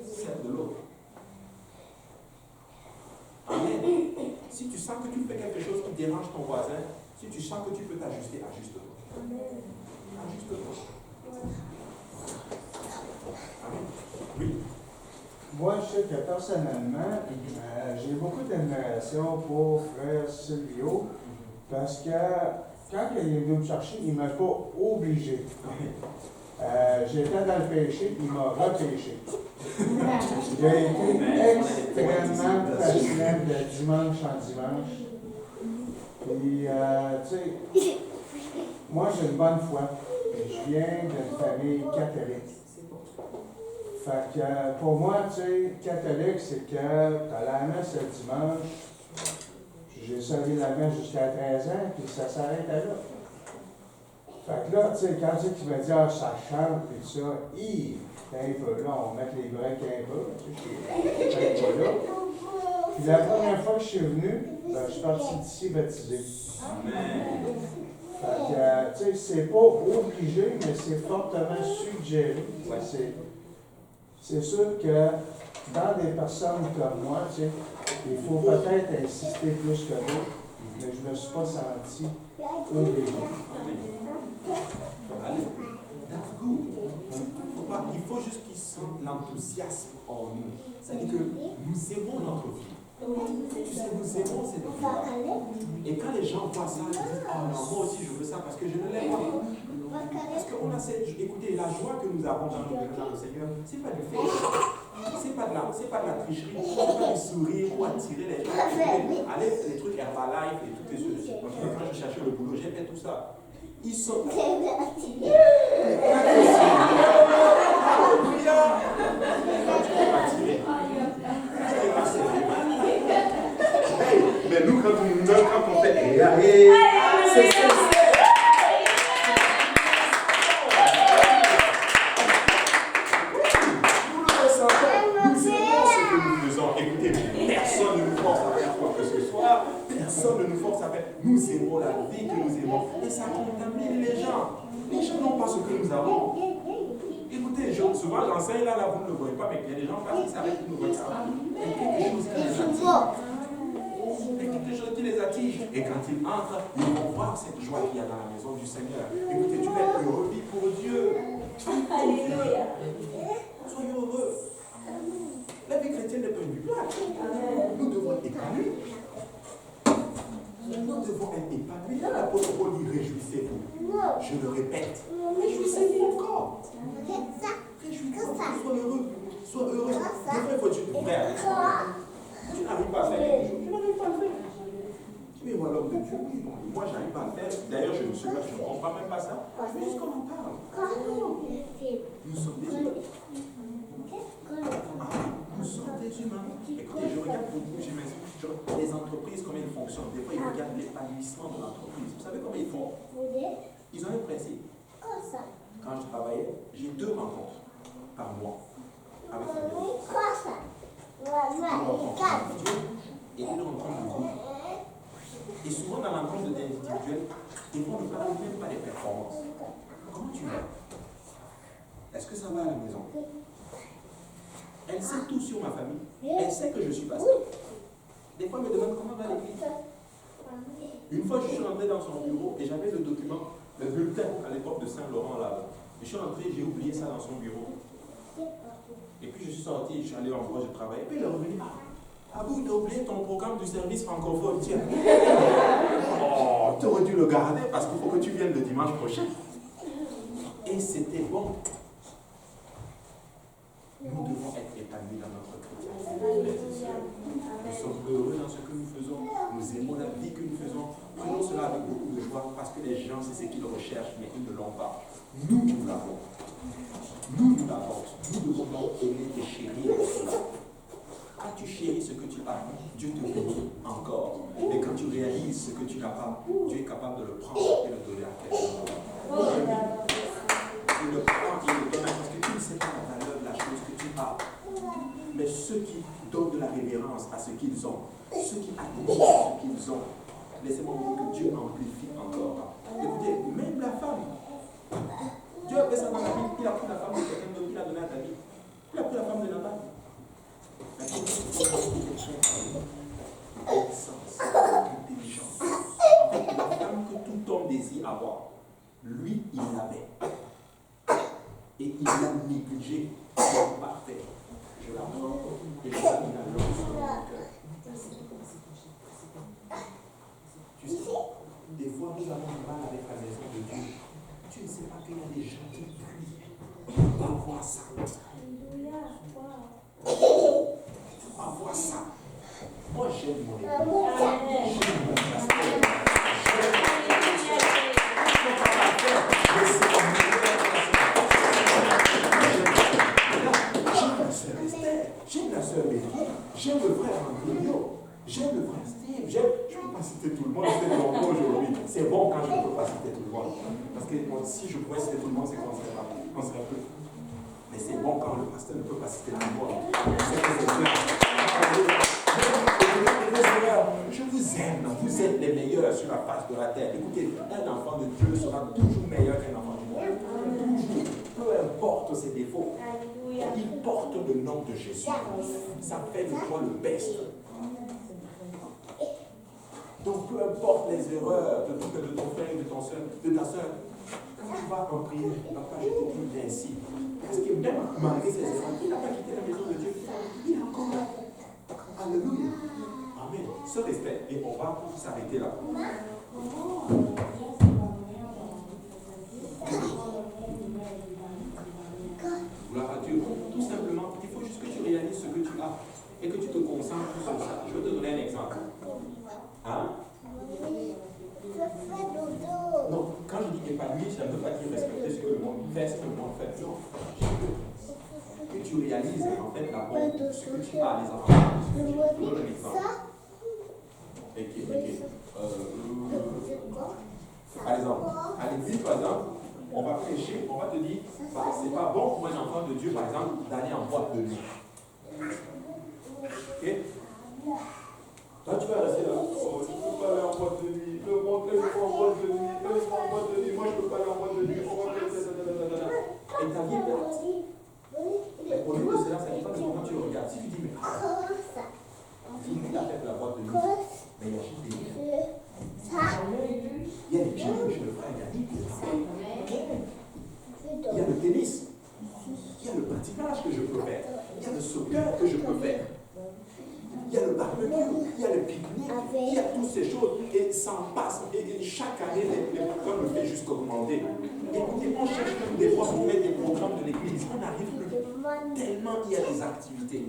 celle de l'autre. Amen. Si tu sens que tu fais quelque chose qui dérange ton voisin, si tu sens que tu peux t'ajuster, ajuste-toi. Ajuste-toi. Amen. Oui. Moi, je sais que personnellement, j'ai beaucoup d'admiration pour frère Silvio, parce que quand il est venu me chercher, il ne m'a pas obligé. J'étais dans le péché, il m'a repêché. Il a été extrêmement passionné de dimanche en dimanche. Puis, tu sais, moi j'ai une bonne foi. Je viens d'une famille catholique. Fait que pour moi, tu sais, catholique, c'est que tu as la messe le dimanche. J'ai servi la messe jusqu'à 13 ans, puis ça s'arrête là. Fait que là, tu sais, quand tu me dis, ah, ça chante, puis ça, un peu, là, on met les breaks un peu, tu sais, je suis pas là. Puis la première fois que je suis venu, ben, je suis parti d'ici baptisé. Amen. Fait que, tu sais, c'est pas obligé, mais c'est fortement suggéré. C'est sûr que dans des personnes comme moi, tu sais, il faut peut-être insister plus que d'autres, mais je ne me suis pas senti obligé. Il faut juste qu'ils sentent l'enthousiasme en nous. C'est-à-dire que nous aimons notre vie. Tu sais, nous aimons cette vie-là. Et quand les gens voient ça, ils disent, oh non, moi aussi je veux ça parce que je ne l'aime pas. Parce qu'on a cette. Écoutez, la joie que nous avons dans le Seigneur, ce n'est pas du fait. C'est pas de la tricherie, c'est pas du sourire pour attirer les gens. Allez, les trucs Herbalife et toutes les choses. Quand je cherchais le boulot, j'ai fait tout ça. Ils sont. Mais nous, quand on fait, déclaré. C'est sincère. Nous le ressentons. Nous aimons ce que nous faisons. Écoutez, personne ne nous force à faire quoi que ce soit. Personne ne nous force à faire. Nous aimons la vie que nous aimons. Et ça contamine les gens. Les gens n'ont pas ce que nous avons. Écoutez, souvent j'enseigne là, vous ne le voyez pas, mais il y a des gens qui s'arrêtent pour nous regarder. Il y a quelque chose qui les attire. Il y a quelque chose qui les attire. Et quand ils entrent, ils vont voir cette joie qu'il y a dans la maison du Seigneur. Écoutez, tu vas être heureux, vis pour Dieu. Alléluia. Soyez heureux. La vie chrétienne n'est pas une blague. Nous devons être épanouis. Nous devons être épanouis. Là, l'apôtre Paul dit réjouissez-vous. Je le répète. Réjouissez-vous encore. Réjouissez-vous. Sois heureux. Sois heureux. Des fois, il faut dire, frère, tu n'arrives pas à faire quelque chose. Tu n'arrives pas à le faire. Mais moi, l'homme de Dieu, oui, bon, moi, je n'arrive pas à le faire. D'ailleurs, je ne comprends même pas ça. C'est juste qu'on en parle. Nous sommes des humains. Nous sommes des humains. Écoutez, je regarde beaucoup, les entreprises, comment elles fonctionnent. Des fois, ils regardent l'épanouissement de l'entreprise. Vous savez comment ils font? Ils ont un principe. Quand je travaillais, j'ai 2 rencontres par mois avec les gens. Une rencontre individuelle et une rencontre de groupe. Et souvent, dans la rencontre individuelle, des fois, on ne parle même pas des performances. Comment tu vas? Est-ce que ça va à la maison? Elle sait tout sur ma famille. Elle sait que je suis pasteur. Des fois, elle me demande comment va l'église. Une fois, je suis rentré dans son bureau et j'avais le document, le bulletin à l'époque de Saint-Laurent là. Je suis rentré, j'ai oublié ça dans son bureau. Et puis je suis sorti, je suis allé en voie, je travaillais. Et puis il est revenu. Ah bon, tu as oublié ton programme du service francophone, tiens. Oh, tu aurais dû le garder parce qu'il faut que tu viennes le dimanche prochain. Et c'était bon. Nous devons être épanouis dans notre chrétienté. Nous sommes heureux dans ce que nous faisons. Nous aimons la vie que nous faisons. Prenons cela avec beaucoup de joie parce que les gens, c'est ce qu'ils recherchent, mais ils ne l'ont pas. Nous, nous l'avons. Nous l'avons. Nous devons donc aimer et chérir cela. Quand tu chéris ce que tu as, Dieu te bénit encore. Et quand tu réalises ce que tu n'as pas, Dieu est capable de le prendre et de le donner à quelqu'un d'autre. Il le prend et le donne parce que tu ne sais pas la valeur de la chose que tu as. Mais ceux qui donnent de la révérence à ce qu'ils ont, ceux qui admirent ce qu'ils ont, laissez-moi vous dire que Dieu amplifie encore. Écoutez, même la femme, Dieu a fait ça dans la Bible, il a pris la femme de quelqu'un d'autre, il a donné à David. Il a pris la femme de Nathan. La femme intelligence. En fait, la femme que tout homme désire avoir, lui, il l'avait. Et il l'a négligé. C'est parfait. Je la prends et je la mets dans l'homme sur mon cœur. Tu sais, des fois, nous avons du mal avec la maison de Dieu. Tu ne sais pas qu'il y a des gens qui crient. On va voir ça. On va voir ça. Moi, j'aime mon église. J'aime mon pasteur. J'aime la sœur Bénédicte, j'aime le frère Antonio, j'aime le frère Steve, je ne peux pas citer tout le monde, c'est long aujourd'hui. C'est bon quand je ne peux pas citer tout le monde. Parce que si je pouvais citer tout le monde, c'est qu'on serait peu. Mais c'est bon quand le pasteur ne peut pas citer tout le monde. Je vous aime, vous êtes les meilleurs sur la face de la terre. Écoutez, un enfant de Dieu sera toujours meilleur qu'un enfant du monde. Toujours. Peu importe ses défauts. Il porte le nom de Jésus. Ça fait de toi le best. Donc peu importe les erreurs de ton frère, de ta soeur, quand tu vas en prier, papa, je te dis ainsi. Parce que même malgré ses erreurs, il n'a pas quitté la maison de Dieu. Il est encore là. Alléluia. Amen. Ce respect. Et on va s'arrêter là. Gloire à Dieu. Tout simplement, il faut juste que tu réalises ce que tu as et que tu te concentres sur ça. Je vais te donner un exemple. Hein? Non, quand je dis épanoui, ça ne veut pas dire respecter ce que le monde fait, ce que le monde fait. Non. Que tu réalises en fait d'abord ce que tu as, les enfants. Je te donne un exemple. Ok. prêcher, on va te dire, bah, c'est pas bon pour un enfant de Dieu, par exemple, d'aller en boîte de nuit. Ok? Toi, tu vas rester là. Oh, tu ne peux pas aller en boîte de nuit. Le monde, il faut en boîte de nuit. Il faut en boîte de nuit. Moi, je ne peux pas aller en boîte de nuit. On va faire ça. Et ta vie est perte. Mais au lieu de cela, ça dépend de comment tu le regardes. Si tu dis, mais il a fait la boîte de nuit, mais il y a juste des livres. Il y a des challenges, le frère, il y a des il y a le tennis. Il y a le patinage que je peux faire. Il y a le soccer que je peux faire. Il y a le barbecue, il y a le pique-nique, il y a toutes ces choses. Et ça en passe. Et chaque année, les programmes ne fait juste qu'augmenter. Écoutez, on cherche même des fois pour mettre des programmes de l'église. On n'arrive plus. Tellement il y a des activités.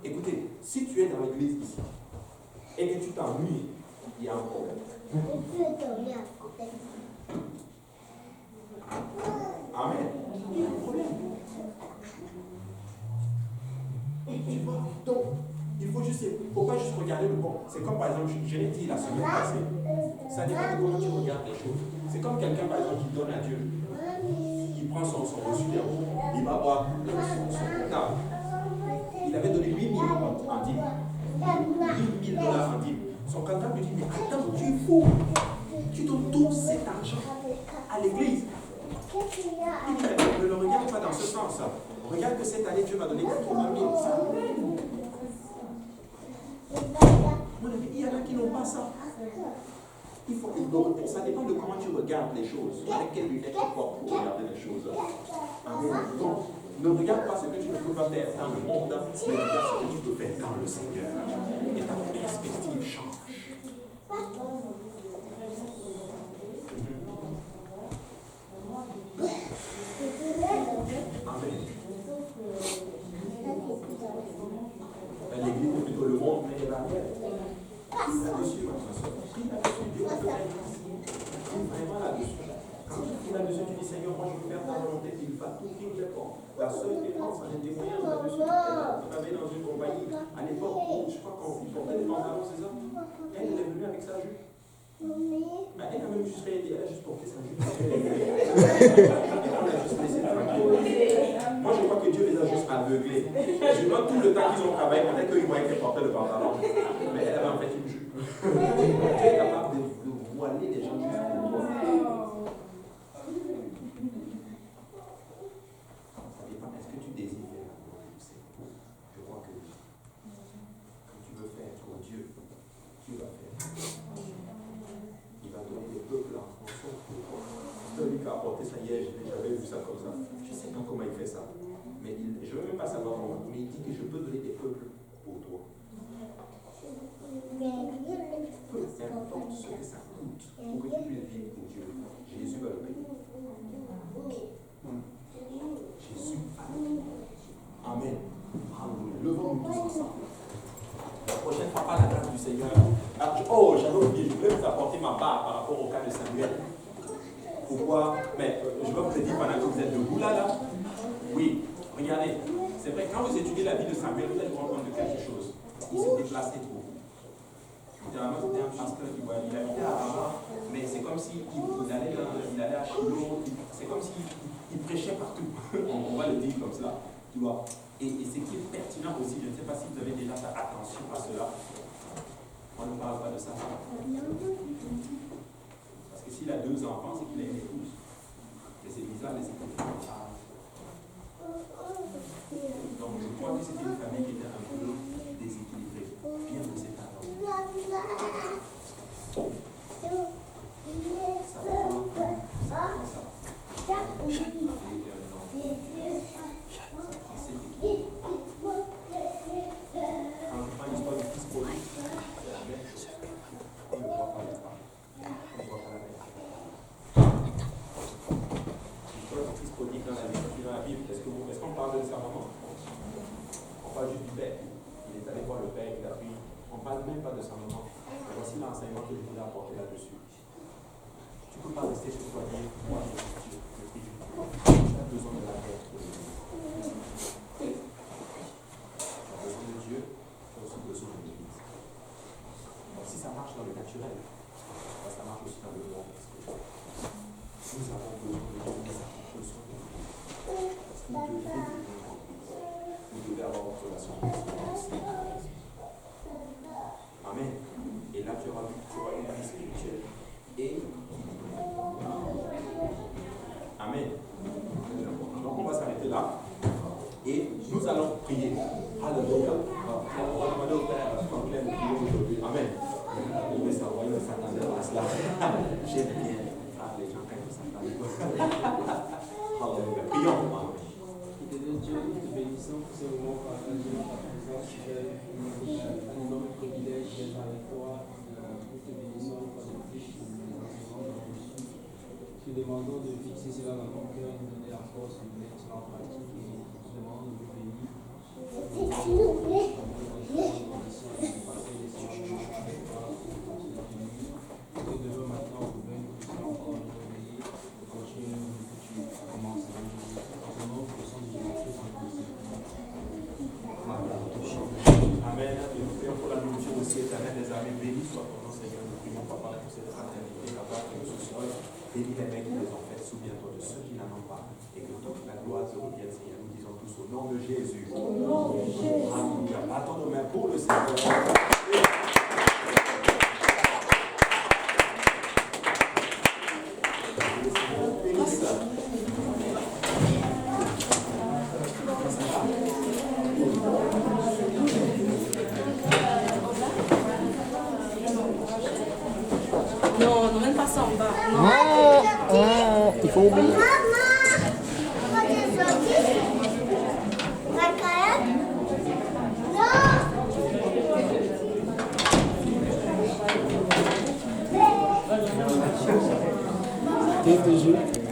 Écoutez, si tu es dans l'église ici et que tu t'ennuies, il y a un problème. Amen. Il y a un problème. Tu vois? Donc, il faut juste, faut pas juste regarder le bon. C'est comme par exemple, je l'ai dit la semaine passée, ça dépend de comment tu regardes les choses. C'est comme quelqu'un par exemple qui donne à Dieu. Il prend son reçu d'impôt, il va voir son comptable. Il avait donné 8 000 en dîme. 8 000 $ en dîme. Son comptable lui dit, mais attends, tu es fou. Tu donnes tout cet argent à l'église. Il dit, mais ne le regarde pas dans ce sens. Regarde que cette année, Dieu m'a donné 80 000. Il y en a qui n'ont pas ça. Il faut que ça dépend de comment tu regardes les choses, avec quelles lunettes tu portes pour regarder les choses. Donc, ne regarde pas ce que tu ne peux pas faire dans le monde, mais regarde ce que tu peux faire dans le Seigneur. Et ta perspective change. Amen. L'église est plutôt le monde, mais les barrières. Là-dessus, Dieu va te faire vraiment là-dessus. Quand tu pries là-dessus, tu dis Seigneur, moi je veux faire ta volonté, il va tout répondre. La seule défense, elle est témoignage là-dessus. Elle travaillait dans une compagnie à l'époque où je crois qu'on portait des pantalons, c'est ça? Elle est venue avec sa jupe. Mais elle a même juste fait, elle a juste porté sa jupe. On a juste laissé la main. Moi je crois que Dieu les a juste aveuglés. Je vois tout le temps qu'ils ont travaillé, peut-être qu'ils voyaient qu'elle portait le pantalon. Mais elle avait en fait une jupe. Dieu est capable de voiler les gens juste pour toi. Ça dépend. Est-ce que tu désires faire la gloire du Seigneur? Je crois que quand tu veux faire pour Dieu, tu vas faire. Il va donner des peuples en fonction de toi. Celui qui a apporté ça hier, j'avais vu ça comme ça. Je ne sais pas comment il fait ça. Mais je ne veux même pas savoir comment. Mais il dit que je peux donner des peuples pour toi. Peu importe ce que ça coûte pour que tu puisses vivre pour Dieu, Jésus va le payer. Jésus va le payer. Amen. Alléluia. Levons-nous tous ensemble. La prochaine fois, pas la grâce du Seigneur. Oh, j'avais oublié, je voulais vous apporter ma barre par rapport au cas de Samuel. Pourquoi? Mais je vais vous le dire pendant que vous êtes debout là. Oui, regardez. C'est vrai, quand vous étudiez la vie de Samuel, vous allez vous rendre compte de quelque chose. Il s'est déplacé trop. Généralement, c'était un pasteur qui habitait à Rama, mais c'est comme s'il allait à Shiloh, c'est comme s'il prêchait partout. On va le dire comme ça. Tu vois. Et ce qui est pertinent aussi, je ne sais pas si vous avez déjà fait attention à cela. On ne parle pas de ça. Parce que s'il a 2 enfants, c'est qu'il a une épouse. Et c'est bizarre, mais c'est qu'il a une femme. Donc je crois que c'était une famille qui était un peu déséquilibrée. Bien de ses parents. Est-ce qu'on parle de sa maman? On parle juste du père. Il est allé voir le père, il a pris. On ne parle même pas de sa maman. Voici l'enseignement que je voulais apporter là-dessus. Tu ne peux pas rester sur toi et dire, moi je suis Dieu, je prie Dieu. Tu as besoin de la terre. Tu as besoin de Dieu, tu as aussi besoin de l'Église. Donc si ça marche dans le naturel, ça marche aussi dans le monde. Nous avons besoin de Dieu. cela. J'aime bien les gens quand ça. Alléluia. Prions pour moi. Éternel Dieu, nous te bénissons pour ce moment partagé dans ta présence. C'est un énorme privilège d'être avec toi. Nous te bénissons une fois de plus pour les enseignements que nous avons reçus. Te demandons de fixer cela dans ton cœur et de donner la force de mettre cela en pratique. Et nous te demandons de bénir. Demain matin, on peut même que tu sois encore réveillé et continuer que tu commences à vivre. Dans ton nom, au sang de Jésus-Christ, Amen. Et nous prions pour la nourriture aussi éternelle des armées. Béni soit ton nom, Seigneur. Nous prions, Papa, pour cette fraternité, Papa, que nous soyons. Bénis les mains qui les ont fait. Souviens-toi de ceux qui n'en ont pas. Et que toute la gloire te revienne, Seigneur. Nous disons tous au nom de Jésus. Alléluia. Battons nos mains pour le Seigneur. Non, même pas ça en bas. Il faut oublier. Non. Teve